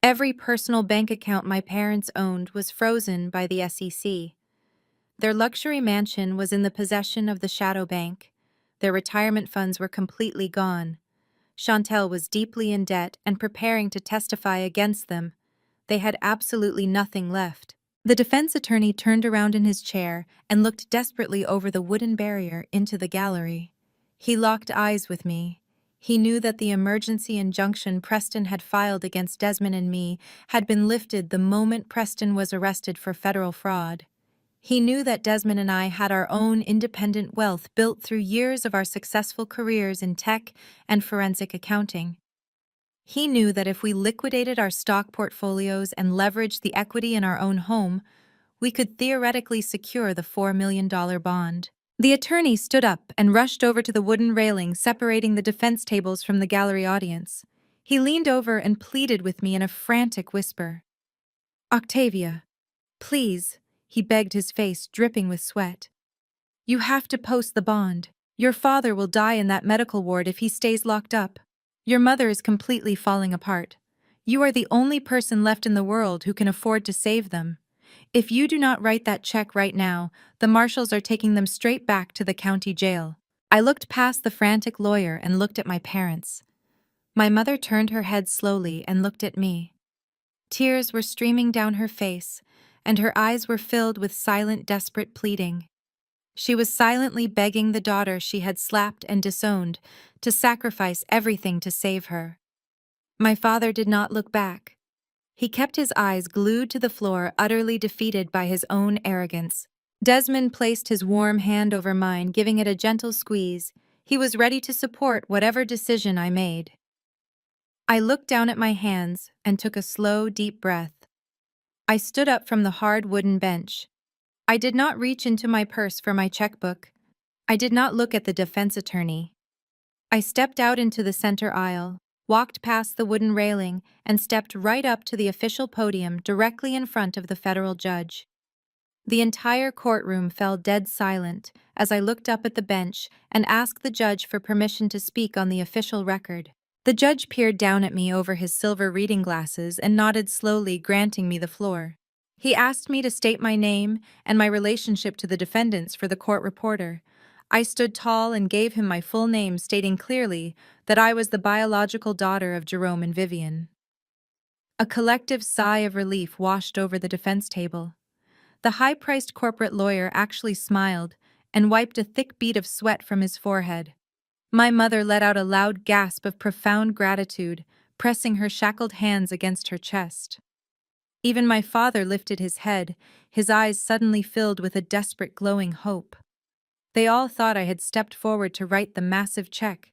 Every personal bank account my parents owned was frozen by the SEC. Their luxury mansion was in the possession of the shadow bank. Their retirement funds were completely gone. Chantel was deeply in debt and preparing to testify against them. They had absolutely nothing left. The defense attorney turned around in his chair and looked desperately over the wooden barrier into the gallery. He locked eyes with me. He knew that the emergency injunction Preston had filed against Desmond and me had been lifted the moment Preston was arrested for federal fraud. He knew that Desmond and I had our own independent wealth built through years of our successful careers in tech and forensic accounting. He knew that if we liquidated our stock portfolios and leveraged the equity in our own home, we could theoretically secure the $4 million bond. The attorney stood up and rushed over to the wooden railing separating the defense tables from the gallery audience. He leaned over and pleaded with me in a frantic whisper. "Octavia, please," he begged, his face dripping with sweat. "You have to post the bond. Your father will die in that medical ward if he stays locked up. Your mother is completely falling apart. You are the only person left in the world who can afford to save them. If you do not write that check right now, the marshals are taking them straight back to the county jail." I looked past the frantic lawyer and looked at my parents. My mother turned her head slowly and looked at me. Tears were streaming down her face, and her eyes were filled with silent, desperate pleading. She was silently begging the daughter she had slapped and disowned to sacrifice everything to save her. My father did not look back. He kept his eyes glued to the floor, utterly defeated by his own arrogance. Desmond placed his warm hand over mine, giving it a gentle squeeze. He was ready to support whatever decision I made. I looked down at my hands and took a slow, deep breath. I stood up from the hard wooden bench. I did not reach into my purse for my checkbook. I did not look at the defense attorney. I stepped out into the center aisle, walked past the wooden railing, and stepped right up to the official podium directly in front of the federal judge. The entire courtroom fell dead silent as I looked up at the bench and asked the judge for permission to speak on the official record. The judge peered down at me over his silver reading glasses and nodded slowly, granting me the floor. He asked me to state my name and my relationship to the defendants for the court reporter. I stood tall and gave him my full name, stating clearly that I was the biological daughter of Jerome and Vivian. A collective sigh of relief washed over the defense table. The high-priced corporate lawyer actually smiled and wiped a thick bead of sweat from his forehead. My mother let out a loud gasp of profound gratitude, pressing her shackled hands against her chest. Even my father lifted his head, his eyes suddenly filled with a desperate glowing hope. They all thought I had stepped forward to write the massive check.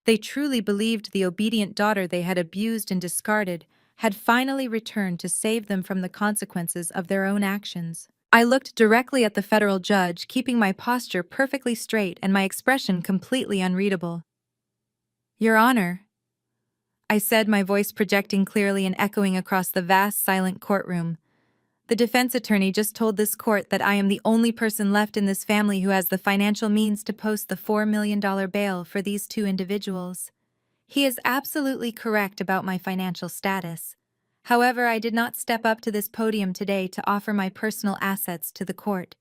They truly believed the obedient daughter they had abused and discarded had finally returned to save them from the consequences of their own actions. I looked directly at the federal judge, keeping my posture perfectly straight and my expression completely unreadable. "Your Honor," I said, my voice projecting clearly and echoing across the vast, silent courtroom. "The defense attorney just told this court that I am the only person left in this family who has the financial means to post the $4 million bail for these two individuals. He is absolutely correct about my financial status. However, I did not step up to this podium today to offer my personal assets to the court.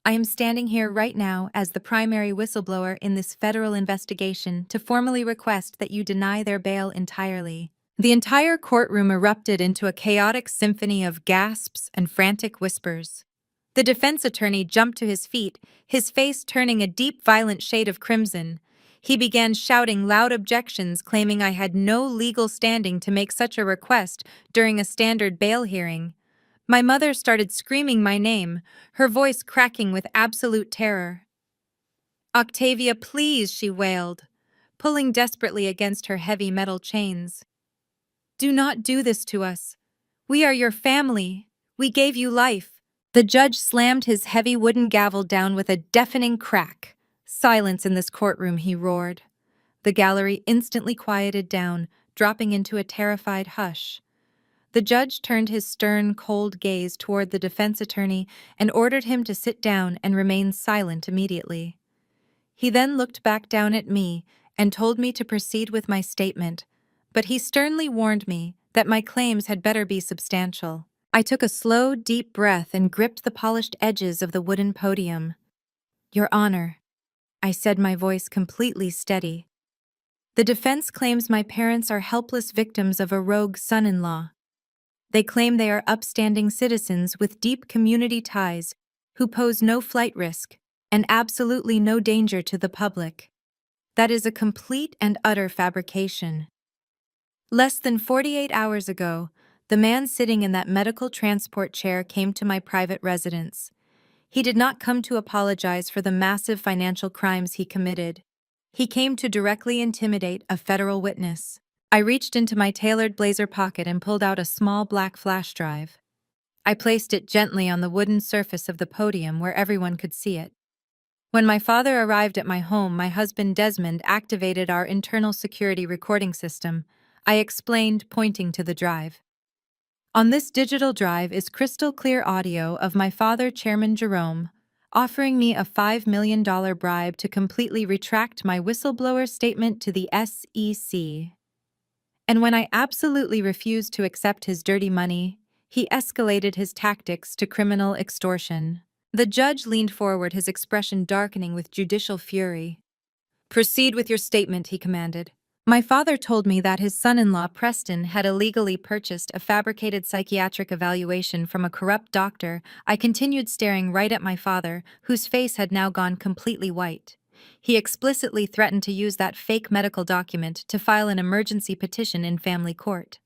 I am standing here right now as the primary whistleblower in this federal investigation to formally request that you deny their bail entirely." The entire courtroom erupted into a chaotic symphony of gasps and frantic whispers. The defense attorney jumped to his feet, his face turning a deep, violent shade of crimson. He began shouting loud objections, claiming I had no legal standing to make such a request during a standard bail hearing. My mother started screaming my name, her voice cracking with absolute terror. "Octavia, please," she wailed, pulling desperately against her heavy metal chains. "Do not do this to us. We are your family. We gave you life." The judge slammed his heavy wooden gavel down with a deafening crack. "Silence in this courtroom," he roared. The gallery instantly quieted down, dropping into a terrified hush. The judge turned his stern, cold gaze toward the defense attorney and ordered him to sit down and remain silent immediately. He then looked back down at me and told me to proceed with my statement, but he sternly warned me that my claims had better be substantial. I took a slow, deep breath and gripped the polished edges of the wooden podium. "Your Honor," I said, my voice completely steady. "The defense claims my parents are helpless victims of a rogue son-in-law. They claim they are upstanding citizens with deep community ties who pose no flight risk and absolutely no danger to the public. That is a complete and utter fabrication. Less than 48 hours ago, the man sitting in that medical transport chair came to my private residence. He did not come to apologize for the massive financial crimes he committed. He came to directly intimidate a federal witness." I reached into my tailored blazer pocket and pulled out a small black flash drive. I placed it gently on the wooden surface of the podium where everyone could see it. When my father arrived at my home, my husband Desmond activated our internal security recording system. I explained, pointing to the drive. "On this digital drive is crystal clear audio of my father, Chairman Jerome, offering me a $5 million bribe to completely retract my whistleblower statement to the SEC. And when I absolutely refused to accept his dirty money, he escalated his tactics to criminal extortion." The judge leaned forward, his expression darkening with judicial fury. "Proceed with your statement," he commanded. My father told me that his son-in-law, Preston, had illegally purchased a fabricated psychiatric evaluation from a corrupt doctor. I continued staring right at my father, whose face had now gone completely white. He explicitly threatened to use that fake medical document to file an emergency petition in family court.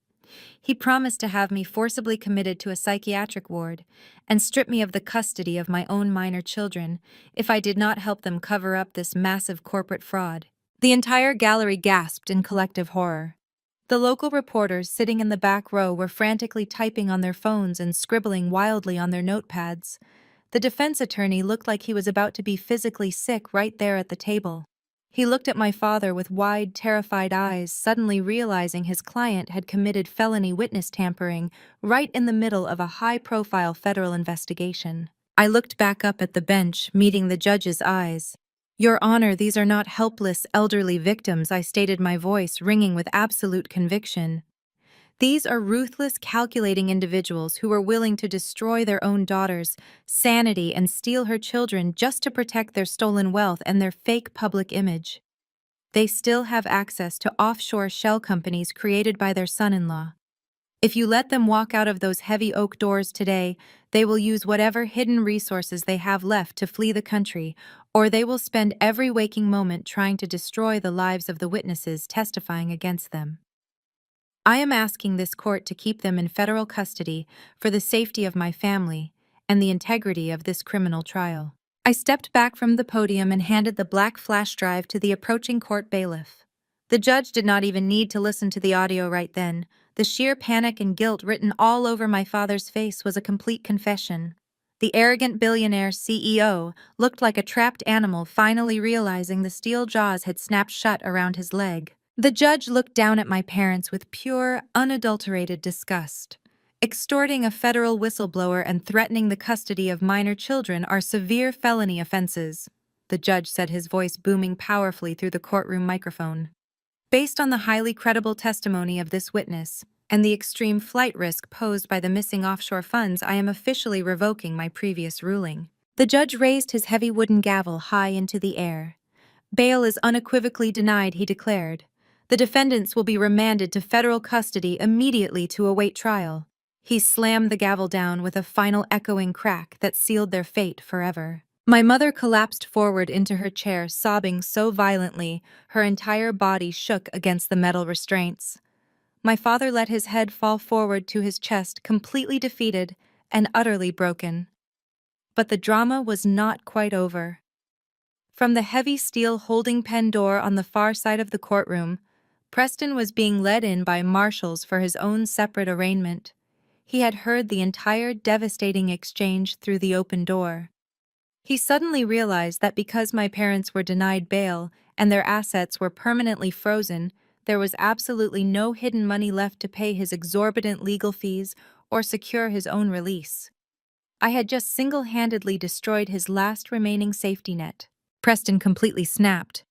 He promised to have me forcibly committed to a psychiatric ward and strip me of the custody of my own minor children if I did not help them cover up this massive corporate fraud. The entire gallery gasped in collective horror. The local reporters sitting in the back row were frantically typing on their phones and scribbling wildly on their notepads. The defense attorney looked like he was about to be physically sick right there at the table. He looked at my father with wide, terrified eyes, suddenly realizing his client had committed felony witness tampering right in the middle of a high-profile federal investigation. I looked back up at the bench, meeting the judge's eyes. "Your Honor, these are not helpless, elderly victims," I stated, my voice ringing with absolute conviction. "These are ruthless, calculating individuals who were willing to destroy their own daughter's sanity and steal her children just to protect their stolen wealth and their fake public image. They still have access to offshore shell companies created by their son-in-law. If you let them walk out of those heavy oak doors today, they will use whatever hidden resources they have left to flee the country, or they will spend every waking moment trying to destroy the lives of the witnesses testifying against them. I am asking this court to keep them in federal custody for the safety of my family and the integrity of this criminal trial." I stepped back from the podium and handed the black flash drive to the approaching court bailiff. The judge did not even need to listen to the audio right then. The sheer panic and guilt written all over my father's face was a complete confession. The arrogant billionaire CEO looked like a trapped animal finally realizing the steel jaws had snapped shut around his leg. The judge looked down at my parents with pure, unadulterated disgust. Extorting a federal whistleblower and threatening the custody of minor children are severe felony offenses, the judge said, his voice booming powerfully through the courtroom microphone. Based on the highly credible testimony of this witness and the extreme flight risk posed by the missing offshore funds, I am officially revoking my previous ruling. The judge raised his heavy wooden gavel high into the air. "Bail is unequivocally denied," he declared. "The defendants will be remanded to federal custody immediately to await trial." He slammed the gavel down with a final echoing crack that sealed their fate forever. My mother collapsed forward into her chair, sobbing so violently her entire body shook against the metal restraints. My father let his head fall forward to his chest, completely defeated and utterly broken. But the drama was not quite over. From the heavy steel holding pen door on the far side of the courtroom, Preston was being led in by marshals for his own separate arraignment. He had heard the entire devastating exchange through the open door. He suddenly realized that because my parents were denied bail and their assets were permanently frozen, there was absolutely no hidden money left to pay his exorbitant legal fees or secure his own release. I had just single-handedly destroyed his last remaining safety net. Preston completely snapped.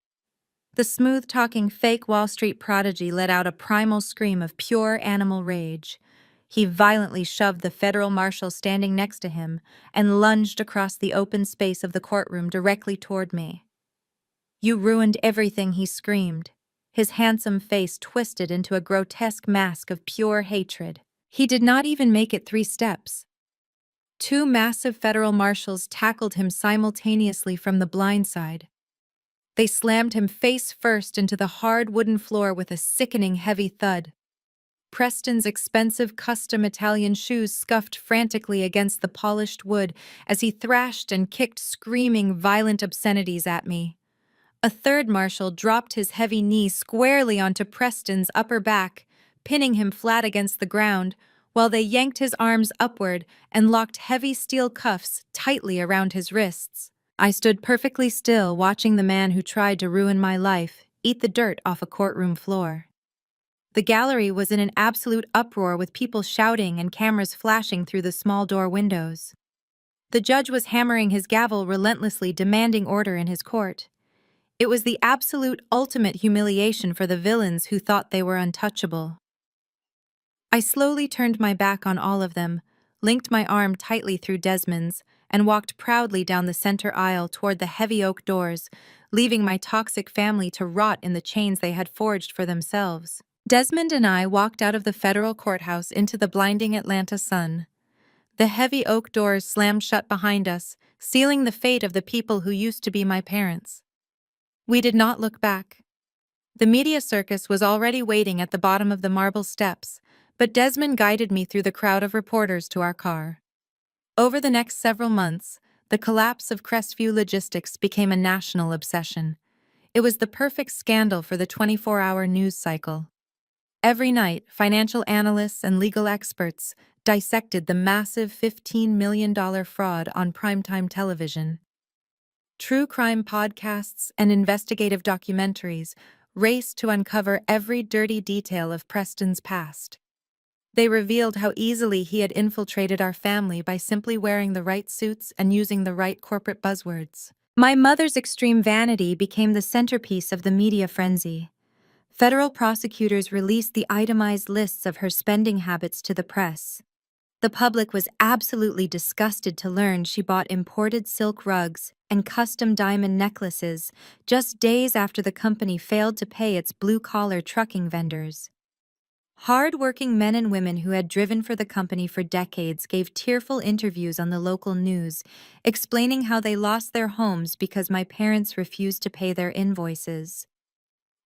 The smooth-talking fake Wall Street prodigy let out a primal scream of pure animal rage. He violently shoved the federal marshal standing next to him and lunged across the open space of the courtroom directly toward me. "You ruined everything," he screamed, his handsome face twisted into a grotesque mask of pure hatred. He did not even make it 3 steps. 2 massive federal marshals tackled him simultaneously from the blind side. They slammed him face first into the hard wooden floor with a sickening heavy thud. Preston's expensive custom Italian shoes scuffed frantically against the polished wood as he thrashed and kicked, screaming violent obscenities at me. A third marshal dropped his heavy knee squarely onto Preston's upper back, pinning him flat against the ground, while they yanked his arms upward and locked heavy steel cuffs tightly around his wrists. I stood perfectly still, watching the man who tried to ruin my life eat the dirt off a courtroom floor. The gallery was in an absolute uproar, with people shouting and cameras flashing through the small door windows. The judge was hammering his gavel relentlessly, demanding order in his court. It was the absolute ultimate humiliation for the villains who thought they were untouchable. I slowly turned my back on all of them, linked my arm tightly through Desmond's, and walked proudly down the center aisle toward the heavy oak doors, leaving my toxic family to rot in the chains they had forged for themselves. Desmond and I walked out of the federal courthouse into the blinding Atlanta sun. The heavy oak doors slammed shut behind us, sealing the fate of the people who used to be my parents. We did not look back. The media circus was already waiting at the bottom of the marble steps, but Desmond guided me through the crowd of reporters to our car. Over the next several months, the collapse of Crestview Logistics became a national obsession. It was the perfect scandal for the 24-hour news cycle. Every night, financial analysts and legal experts dissected the massive $15 million fraud on primetime television. True crime podcasts and investigative documentaries raced to uncover every dirty detail of Preston's past. They revealed how easily he had infiltrated our family by simply wearing the right suits and using the right corporate buzzwords. My mother's extreme vanity became the centerpiece of the media frenzy. Federal prosecutors released the itemized lists of her spending habits to the press. The public was absolutely disgusted to learn she bought imported silk rugs and custom diamond necklaces just days after the company failed to pay its blue-collar trucking vendors. Hard-working men and women who had driven for the company for decades gave tearful interviews on the local news, explaining how they lost their homes because my parents refused to pay their invoices.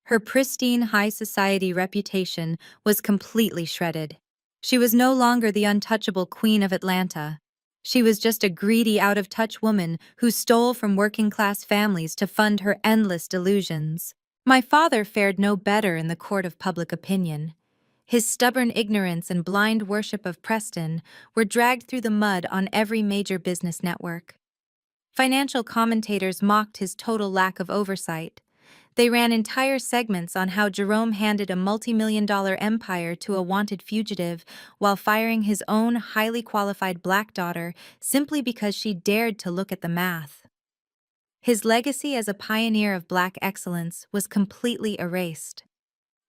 Her pristine high society reputation was completely shredded. She was no longer the untouchable queen of Atlanta. She was just a greedy, out-of-touch woman who stole from working-class families to fund her endless delusions. My father fared no better in the court of public opinion. His stubborn ignorance and blind worship of Preston were dragged through the mud on every major business network. Financial commentators mocked his total lack of oversight. They ran entire segments on how Jerome handed a multi-million-dollar empire to a wanted fugitive while firing his own highly qualified black daughter simply because she dared to look at the math. His legacy as a pioneer of black excellence was completely erased.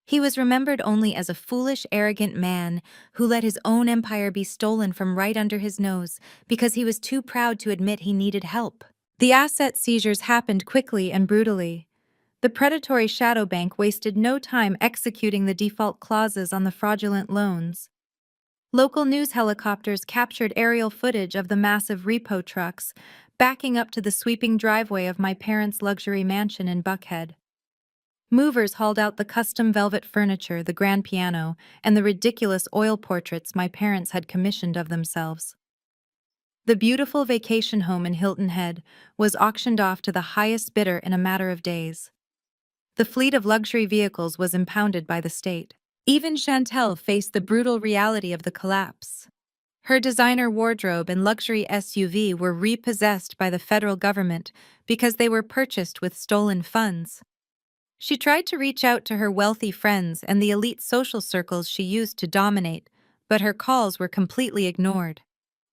He was remembered only as a foolish, arrogant man who let his own empire be stolen from right under his nose because he was too proud to admit he needed help. The asset seizures happened quickly and brutally. The predatory shadow bank wasted no time executing the default clauses on the fraudulent loans. Local news helicopters captured aerial footage of the massive repo trucks backing up to the sweeping driveway of my parents' luxury mansion in Buckhead. Movers hauled out the custom velvet furniture, the grand piano, and the ridiculous oil portraits my parents had commissioned of themselves. The beautiful vacation home in Hilton Head was auctioned off to the highest bidder in a matter of days. The fleet of luxury vehicles was impounded by the state. Even Chantel faced the brutal reality of the collapse. Her designer wardrobe and luxury SUV were repossessed by the federal government because they were purchased with stolen funds. She tried to reach out to her wealthy friends and the elite social circles she used to dominate, but her calls were completely ignored.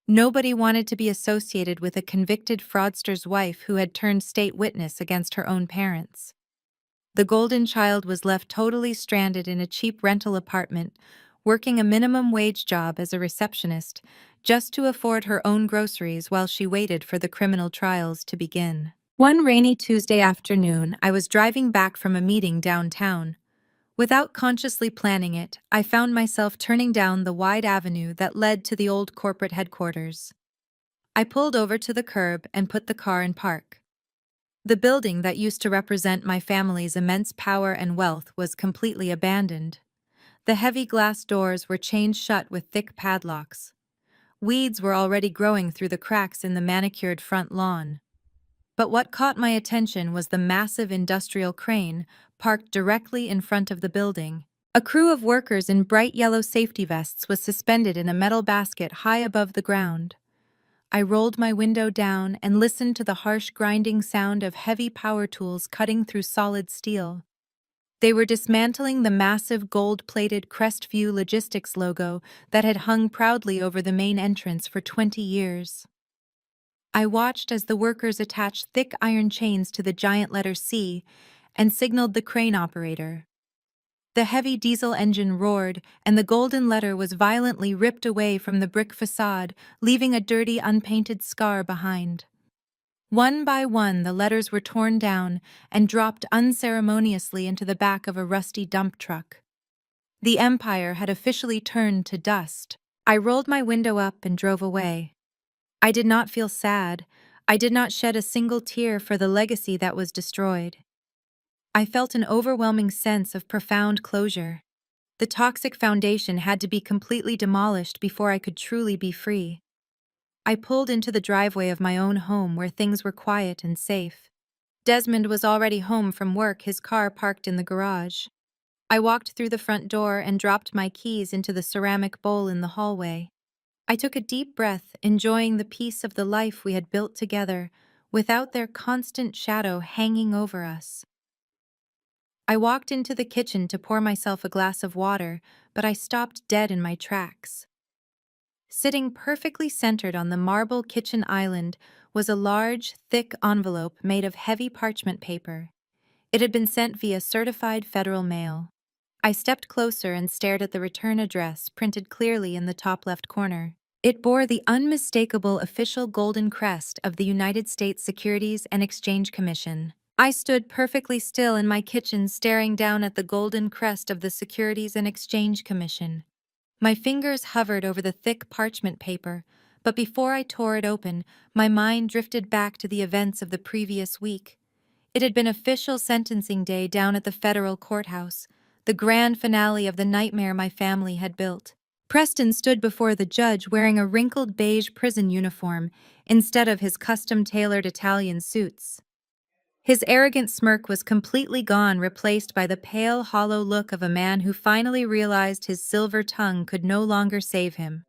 Nobody wanted to be associated with a convicted fraudster's wife who had turned state witness against her own parents. The golden child was left totally stranded in a cheap rental apartment, working a minimum wage job as a receptionist, just to afford her own groceries while she waited for the criminal trials to begin. One rainy Tuesday afternoon, I was driving back from a meeting downtown. Without consciously planning it, I found myself turning down the wide avenue that led to the old corporate headquarters. I pulled over to the curb and put the car in park. The building that used to represent my family's immense power and wealth was completely abandoned. The heavy glass doors were chained shut with thick padlocks. Weeds were already growing through the cracks in the manicured front lawn. But what caught my attention was the massive industrial crane parked directly in front of the building. A crew of workers in bright yellow safety vests was suspended in a metal basket high above the ground. I rolled my window down and listened to the harsh grinding sound of heavy power tools cutting through solid steel. They were dismantling the massive gold-plated Crestview Logistics logo that had hung proudly over the main entrance for 20 years. I watched as the workers attached thick iron chains to the giant letter C and signaled the crane operator. The heavy diesel engine roared, and the golden letter was violently ripped away from the brick facade, leaving a dirty, unpainted scar behind. One by one, the letters were torn down and dropped unceremoniously into the back of a rusty dump truck. The empire had officially turned to dust. I rolled my window up and drove away. I did not feel sad. I did not shed a single tear for the legacy that was destroyed. I felt an overwhelming sense of profound closure. The toxic foundation had to be completely demolished before I could truly be free. I pulled into the driveway of my own home where things were quiet and safe. Desmond was already home from work, his car parked in the garage. I walked through the front door and dropped my keys into the ceramic bowl in the hallway. I took a deep breath, enjoying the peace of the life we had built together, without their constant shadow hanging over us. I walked into the kitchen to pour myself a glass of water, but I stopped dead in my tracks. Sitting perfectly centered on the marble kitchen island was a large, thick envelope made of heavy parchment paper. It had been sent via certified federal mail. I stepped closer and stared at the return address printed clearly in the top left corner. It bore the unmistakable official golden crest of the United States Securities and Exchange Commission. I stood perfectly still in my kitchen staring down at the golden crest of the Securities and Exchange Commission. My fingers hovered over the thick parchment paper, but before I tore it open, my mind drifted back to the events of the previous week. It had been official sentencing day down at the federal courthouse, the grand finale of the nightmare my family had built. Preston stood before the judge wearing a wrinkled beige prison uniform instead of his custom-tailored Italian suits. His arrogant smirk was completely gone, replaced by the pale, hollow look of a man who finally realized his silver tongue could no longer save him.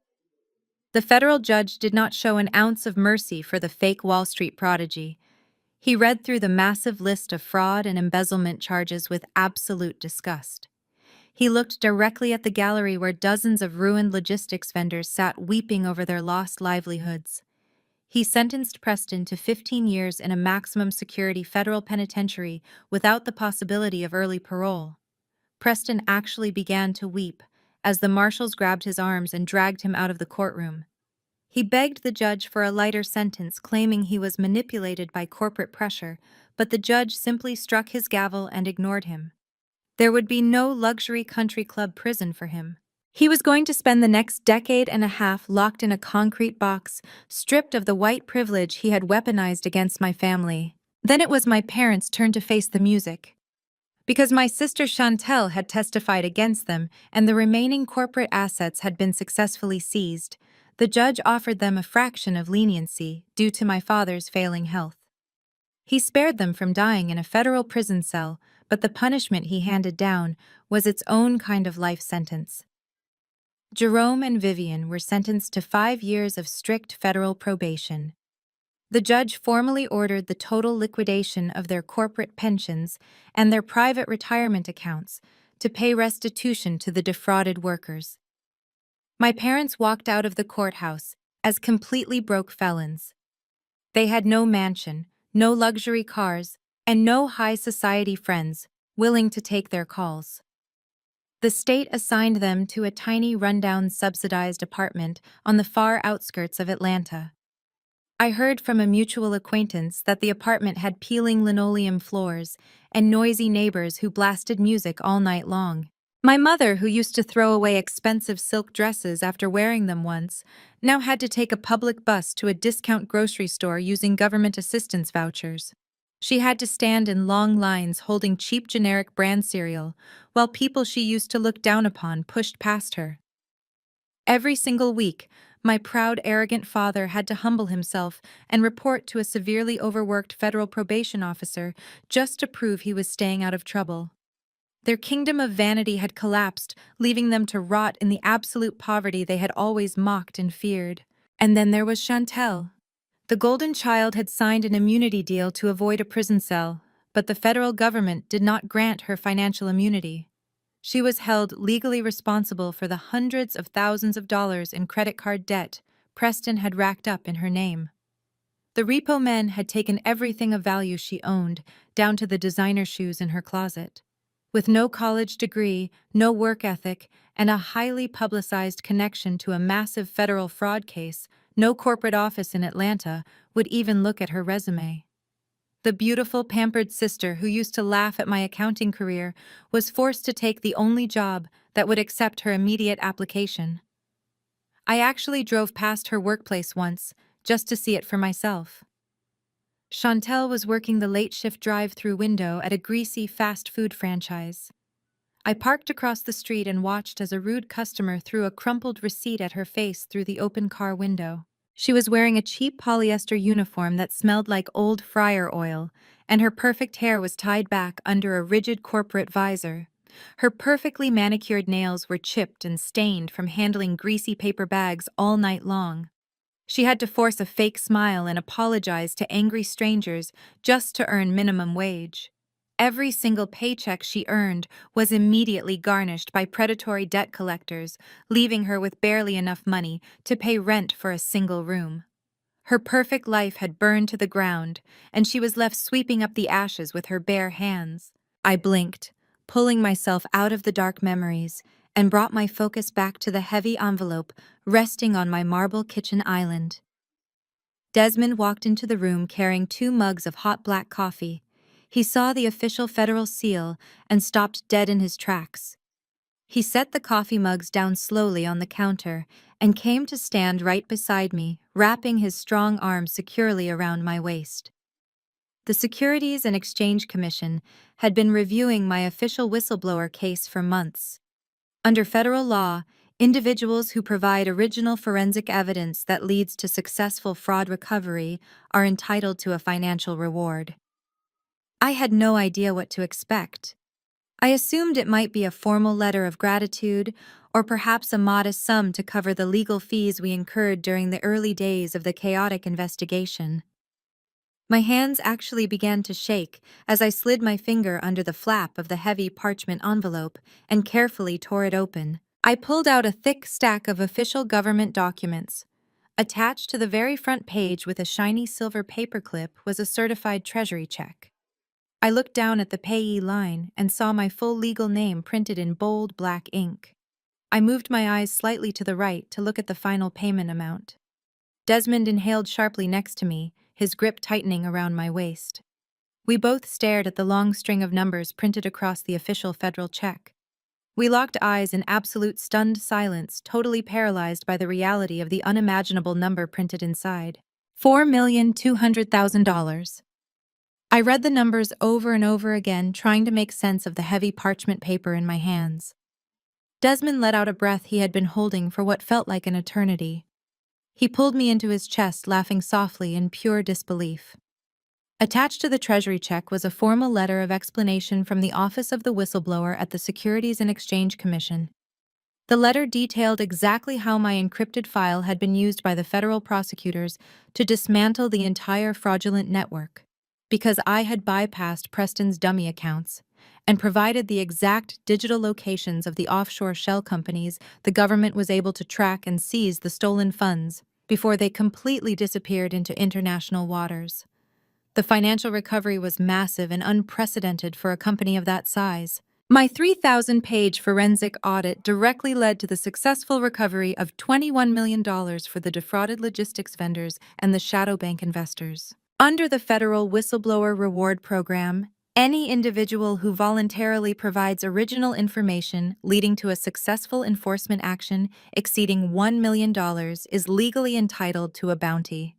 The federal judge did not show an ounce of mercy for the fake Wall Street prodigy. He read through the massive list of fraud and embezzlement charges with absolute disgust. He looked directly at the gallery where dozens of ruined logistics vendors sat weeping over their lost livelihoods. He sentenced Preston to 15 years in a maximum security federal penitentiary without the possibility of early parole. Preston actually began to weep as the marshals grabbed his arms and dragged him out of the courtroom. He begged the judge for a lighter sentence, claiming he was manipulated by corporate pressure, but the judge simply struck his gavel and ignored him. There would be no luxury country club prison for him. He was going to spend the next decade and a half locked in a concrete box, stripped of the white privilege he had weaponized against my family. Then it was my parents' turn to face the music. Because my sister Chantel had testified against them and the remaining corporate assets had been successfully seized, the judge offered them a fraction of leniency due to my father's failing health. He spared them from dying in a federal prison cell, but the punishment he handed down was its own kind of life sentence. Jerome and Vivian were sentenced to 5 years of strict federal probation. The judge formally ordered the total liquidation of their corporate pensions and their private retirement accounts to pay restitution to the defrauded workers. My parents walked out of the courthouse as completely broke felons. They had no mansion, no luxury cars, and no high society friends willing to take their calls. The state assigned them to a tiny rundown subsidized apartment on the far outskirts of Atlanta. I heard from a mutual acquaintance that the apartment had peeling linoleum floors and noisy neighbors who blasted music all night long. My mother, who used to throw away expensive silk dresses after wearing them once, now had to take a public bus to a discount grocery store using government assistance vouchers. She had to stand in long lines holding cheap generic brand cereal, while people she used to look down upon pushed past her. Every single week, my proud, arrogant father had to humble himself and report to a severely overworked federal probation officer just to prove he was staying out of trouble. Their kingdom of vanity had collapsed, leaving them to rot in the absolute poverty they had always mocked and feared. And then there was Chantel. The golden child had signed an immunity deal to avoid a prison cell, but the federal government did not grant her financial immunity. She was held legally responsible for the hundreds of thousands of dollars in credit card debt Preston had racked up in her name. The repo men had taken everything of value she owned, down to the designer shoes in her closet. With no college degree, no work ethic, and a highly publicized connection to a massive federal fraud case, no corporate office in Atlanta would even look at her resume. The beautiful, pampered sister who used to laugh at my accounting career was forced to take the only job that would accept her immediate application. I actually drove past her workplace once, just to see it for myself. Chantel was working the late shift drive-through window at a greasy fast food franchise. I parked across the street and watched as a rude customer threw a crumpled receipt at her face through the open car window. She was wearing a cheap polyester uniform that smelled like old fryer oil, and her perfect hair was tied back under a rigid corporate visor. Her perfectly manicured nails were chipped and stained from handling greasy paper bags all night long. She had to force a fake smile and apologize to angry strangers just to earn minimum wage. Every single paycheck she earned was immediately garnished by predatory debt collectors, leaving her with barely enough money to pay rent for a single room. Her perfect life had burned to the ground, and she was left sweeping up the ashes with her bare hands. I blinked, pulling myself out of the dark memories, and brought my focus back to the heavy envelope resting on my marble kitchen island. Desmond walked into the room carrying 2 mugs of hot black coffee. He saw the official federal seal and stopped dead in his tracks. He set the coffee mugs down slowly on the counter and came to stand right beside me, wrapping his strong arms securely around my waist. The Securities and Exchange Commission had been reviewing my official whistleblower case for months. Under federal law, individuals who provide original forensic evidence that leads to successful fraud recovery are entitled to a financial reward. I had no idea what to expect. I assumed it might be a formal letter of gratitude, or perhaps a modest sum to cover the legal fees we incurred during the early days of the chaotic investigation. My hands actually began to shake as I slid my finger under the flap of the heavy parchment envelope and carefully tore it open. I pulled out a thick stack of official government documents. Attached to the very front page with a shiny silver paperclip was a certified treasury check. I looked down at the payee line and saw my full legal name printed in bold black ink. I moved my eyes slightly to the right to look at the final payment amount. Desmond inhaled sharply next to me, his grip tightening around my waist. We both stared at the long string of numbers printed across the official federal check. We locked eyes in absolute stunned silence, totally paralyzed by the reality of the unimaginable number printed inside. $4,200,000. I read the numbers over and over again, trying to make sense of the heavy parchment paper in my hands. Desmond let out a breath he had been holding for what felt like an eternity. He pulled me into his chest, laughing softly in pure disbelief. Attached to the treasury check was a formal letter of explanation from the Office of the Whistleblower at the Securities and Exchange Commission. The letter detailed exactly how my encrypted file had been used by the federal prosecutors to dismantle the entire fraudulent network. Because I had bypassed Preston's dummy accounts and provided the exact digital locations of the offshore shell companies, the government was able to track and seize the stolen funds before they completely disappeared into international waters. The financial recovery was massive and unprecedented for a company of that size. My 3,000-page forensic audit directly led to the successful recovery of $21 million for the defrauded logistics vendors and the shadow bank investors. Under the federal whistleblower reward program, any individual who voluntarily provides original information leading to a successful enforcement action exceeding $1 million is legally entitled to a bounty.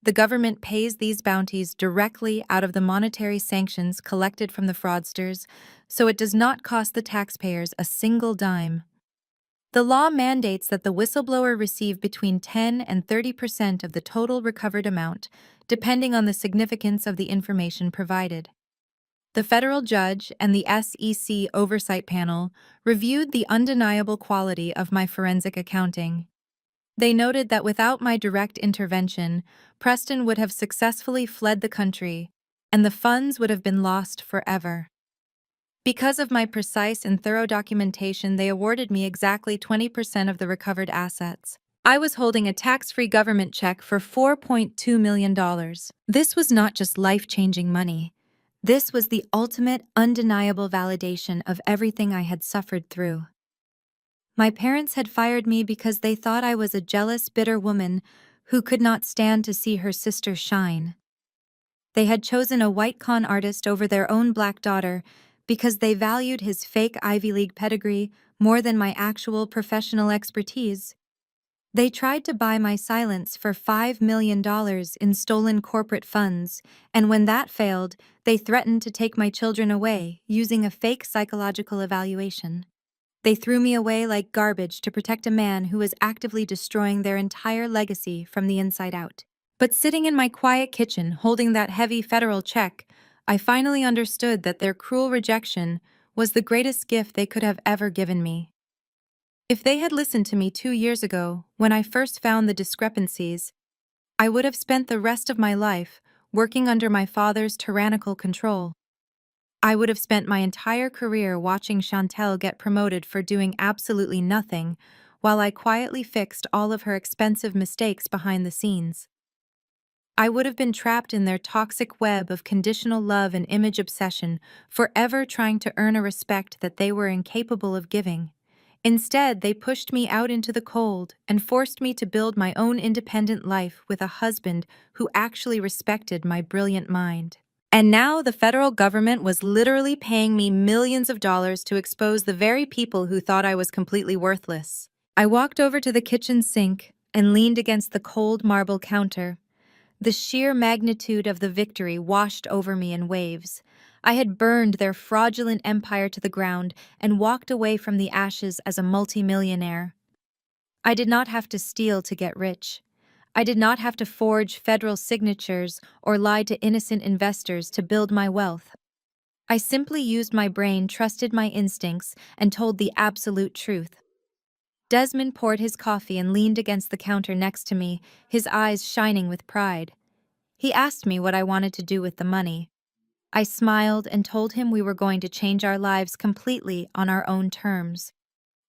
The government pays these bounties directly out of the monetary sanctions collected from the fraudsters, so it does not cost the taxpayers a single dime. The law mandates that the whistleblower receive between 10 and 30% of the total recovered amount, depending on the significance of the information provided. The federal judge and the SEC oversight panel reviewed the undeniable quality of my forensic accounting. They noted that without my direct intervention, Preston would have successfully fled the country, and the funds would have been lost forever. Because of my precise and thorough documentation, they awarded me exactly 20% of the recovered assets. I was holding a tax-free government check for $4.2 million. This was not just life-changing money. This was the ultimate, undeniable validation of everything I had suffered through. My parents had fired me because they thought I was a jealous, bitter woman who could not stand to see her sister shine. They had chosen a white con artist over their own black daughter because they valued his fake Ivy League pedigree more than my actual professional expertise. They tried to buy my silence for $5 million in stolen corporate funds, and when that failed, they threatened to take my children away using a fake psychological evaluation. They threw me away like garbage to protect a man who was actively destroying their entire legacy from the inside out. But sitting in my quiet kitchen holding that heavy federal check, I finally understood that their cruel rejection was the greatest gift they could have ever given me. If they had listened to me 2 years ago, when I first found the discrepancies, I would have spent the rest of my life working under my father's tyrannical control. I would have spent my entire career watching Chantel get promoted for doing absolutely nothing, while I quietly fixed all of her expensive mistakes behind the scenes. I would have been trapped in their toxic web of conditional love and image obsession, forever trying to earn a respect that they were incapable of giving. Instead, they pushed me out into the cold and forced me to build my own independent life with a husband who actually respected my brilliant mind. And now the federal government was literally paying me millions of dollars to expose the very people who thought I was completely worthless. I walked over to the kitchen sink and leaned against the cold marble counter. The sheer magnitude of the victory washed over me in waves. I had burned their fraudulent empire to the ground and walked away from the ashes as a multimillionaire. I did not have to steal to get rich. I did not have to forge federal signatures or lie to innocent investors to build my wealth. I simply used my brain, trusted my instincts, and told the absolute truth. Desmond poured his coffee and leaned against the counter next to me, his eyes shining with pride. He asked me what I wanted to do with the money. I smiled and told him we were going to change our lives completely on our own terms.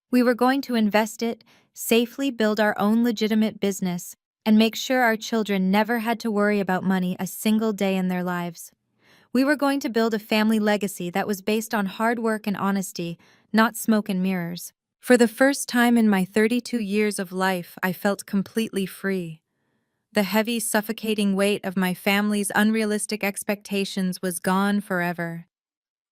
We were going to invest it, safely build our own legitimate business, and make sure our children never had to worry about money a single day in their lives. We were going to build a family legacy that was based on hard work and honesty, not smoke and mirrors. For the first time in my 32 years of life, I felt completely free. The heavy, suffocating weight of my family's unrealistic expectations was gone forever.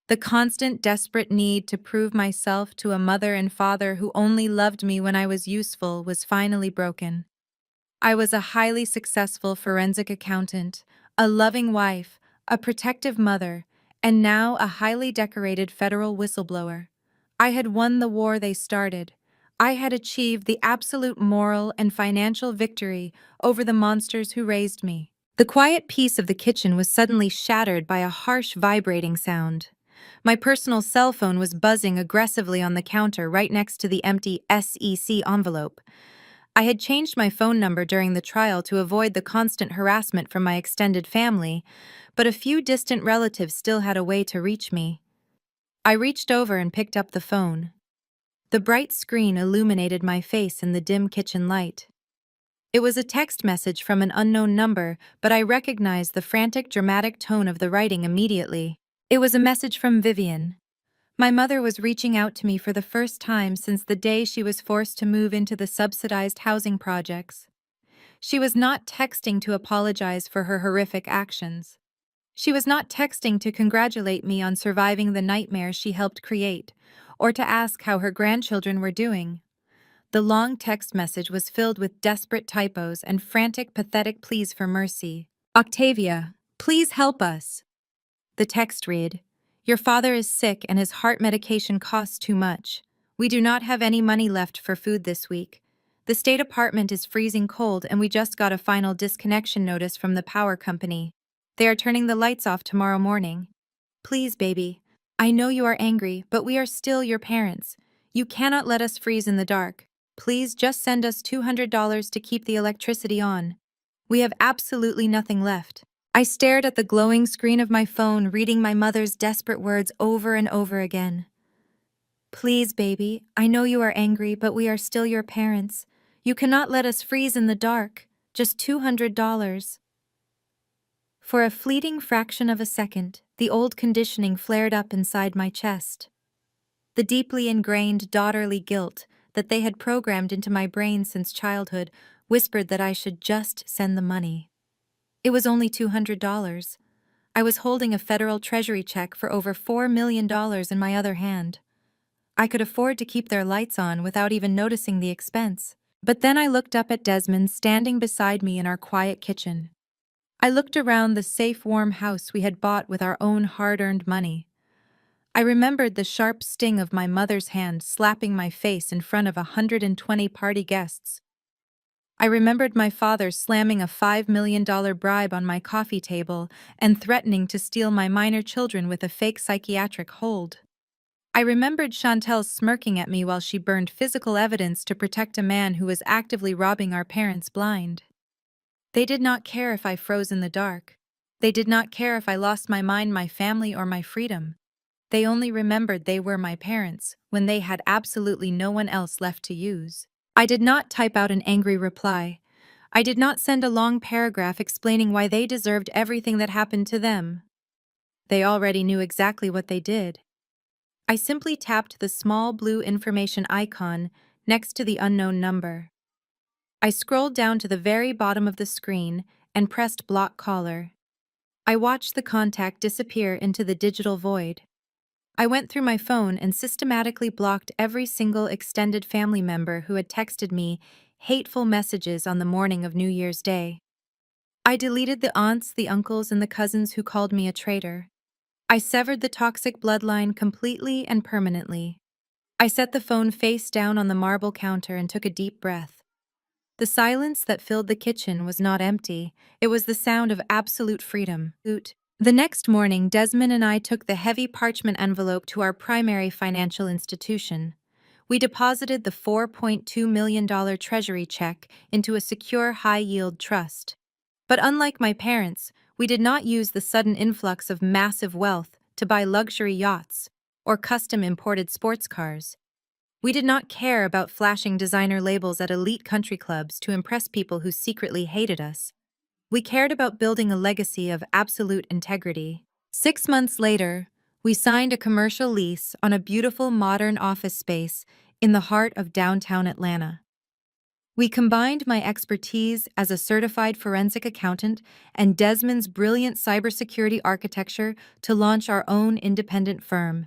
The constant, desperate need to prove myself to a mother and father who only loved me when I was useful was finally broken. I was a highly successful forensic accountant, a loving wife, a protective mother, and now a highly decorated federal whistleblower. I had won the war they started. I had achieved the absolute moral and financial victory over the monsters who raised me. The quiet peace of the kitchen was suddenly shattered by a harsh vibrating sound. My personal cell phone was buzzing aggressively on the counter right next to the empty SEC envelope. I had changed my phone number during the trial to avoid the constant harassment from my extended family, but a few distant relatives still had a way to reach me. I reached over and picked up the phone. The bright screen illuminated my face in the dim kitchen light. It was a text message from an unknown number, but I recognized the frantic, dramatic tone of the writing immediately. It was a message from Vivian. My mother was reaching out to me for the first time since the day she was forced to move into the subsidized housing projects. She was not texting to apologize for her horrific actions. She was not texting to congratulate me on surviving the nightmare she helped create, or to ask how her grandchildren were doing. The long text message was filled with desperate typos and frantic, pathetic pleas for mercy. Octavia, please help us. The text read, "Your father is sick and his heart medication costs too much. We do not have any money left for food this week. The state apartment is freezing cold and we just got a final disconnection notice from the power company. They are turning the lights off tomorrow morning. Please, baby. I know you are angry, but we are still your parents. You cannot let us freeze in the dark. Please just send us $200 to keep the electricity on. We have absolutely nothing left." I stared at the glowing screen of my phone, reading my mother's desperate words over and over again. Please, baby, I know you are angry, but we are still your parents. You cannot let us freeze in the dark. Just $200. For a fleeting fraction of a second, the old conditioning flared up inside my chest. The deeply ingrained daughterly guilt that they had programmed into my brain since childhood whispered that I should just send the money. It was only $200. I was holding a federal treasury check for over $4 million in my other hand. I could afford to keep their lights on without even noticing the expense. But then I looked up at Desmond standing beside me in our quiet kitchen. I looked around the safe, warm house we had bought with our own hard-earned money. I remembered the sharp sting of my mother's hand slapping my face in front of 120 party guests. I remembered my father slamming a $5 million bribe on my coffee table and threatening to steal my minor children with a fake psychiatric hold. I remembered Chantel smirking at me while she burned physical evidence to protect a man who was actively robbing our parents blind. They did not care if I froze in the dark. They did not care if I lost my mind, my family, or my freedom. They only remembered they were my parents when they had absolutely no one else left to use. I did not type out an angry reply. I did not send a long paragraph explaining why they deserved everything that happened to them. They already knew exactly what they did. I simply tapped the small blue information icon next to the unknown number. I scrolled down to the very bottom of the screen and pressed block caller. I watched the contact disappear into the digital void. I went through my phone and systematically blocked every single extended family member who had texted me hateful messages on the morning of New Year's Day. I deleted the aunts, the uncles, and the cousins who called me a traitor. I severed the toxic bloodline completely and permanently. I set the phone face down on the marble counter and took a deep breath. The silence that filled the kitchen was not empty, it was the sound of absolute freedom. The next morning, Desmond and I took the heavy parchment envelope to our primary financial institution. We deposited the $4.2 million treasury check into a secure high-yield trust. But unlike my parents, we did not use the sudden influx of massive wealth to buy luxury yachts or custom-imported sports cars. We did not care about flashing designer labels at elite country clubs to impress people who secretly hated us. We cared about building a legacy of absolute integrity. 6 months later, we signed a commercial lease on a beautiful modern office space in the heart of downtown Atlanta. We combined my expertise as a certified forensic accountant and Desmond's brilliant cybersecurity architecture to launch our own independent firm.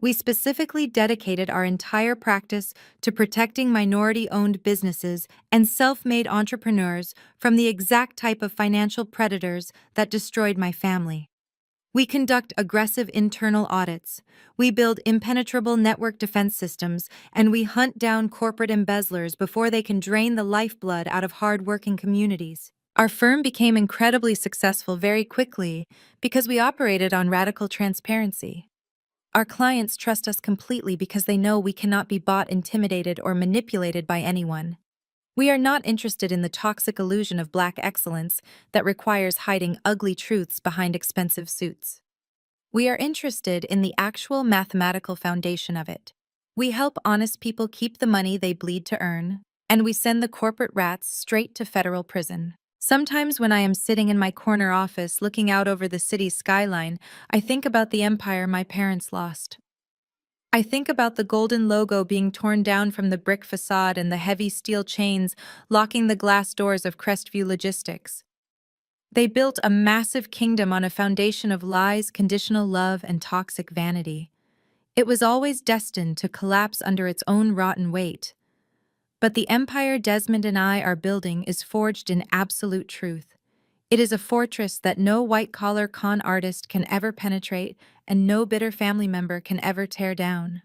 We specifically dedicated our entire practice to protecting minority-owned businesses and self-made entrepreneurs from the exact type of financial predators that destroyed my family. We conduct aggressive internal audits, we build impenetrable network defense systems, and we hunt down corporate embezzlers before they can drain the lifeblood out of hard-working communities. Our firm became incredibly successful very quickly because we operated on radical transparency. Our clients trust us completely because they know we cannot be bought, intimidated, or manipulated by anyone. We are not interested in the toxic illusion of black excellence that requires hiding ugly truths behind expensive suits. We are interested in the actual mathematical foundation of it. We help honest people keep the money they bleed to earn, and we send the corporate rats straight to federal prison. Sometimes when I am sitting in my corner office looking out over the city's skyline, I think about the empire my parents lost. I think about the golden logo being torn down from the brick facade and the heavy steel chains locking the glass doors of Crestview Logistics. They built a massive kingdom on a foundation of lies, conditional love, and toxic vanity. It was always destined to collapse under its own rotten weight. But the empire Desmond and I are building is forged in absolute truth. It is a fortress that no white-collar con artist can ever penetrate and no bitter family member can ever tear down.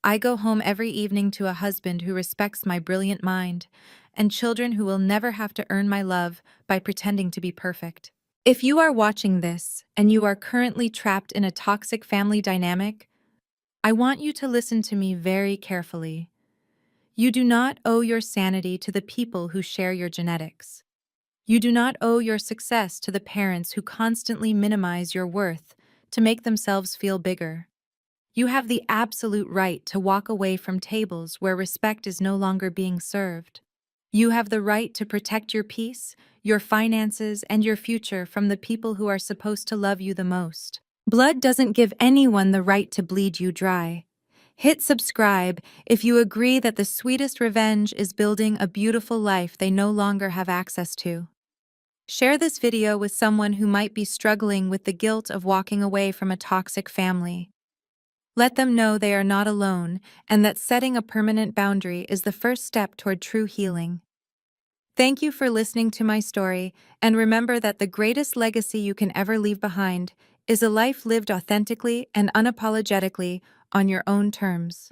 I go home every evening to a husband who respects my brilliant mind and children who will never have to earn my love by pretending to be perfect. If you are watching this and you are currently trapped in a toxic family dynamic, I want you to listen to me very carefully. You do not owe your sanity to the people who share your genetics. You do not owe your success to the parents who constantly minimize your worth to make themselves feel bigger. You have the absolute right to walk away from tables where respect is no longer being served. You have the right to protect your peace, your finances, and your future from the people who are supposed to love you the most. Blood doesn't give anyone the right to bleed you dry. Hit subscribe if you agree that the sweetest revenge is building a beautiful life they no longer have access to. Share this video with someone who might be struggling with the guilt of walking away from a toxic family. Let them know they are not alone and that setting a permanent boundary is the first step toward true healing. Thank you for listening to my story, and remember that the greatest legacy you can ever leave behind is a life lived authentically and unapologetically on your own terms.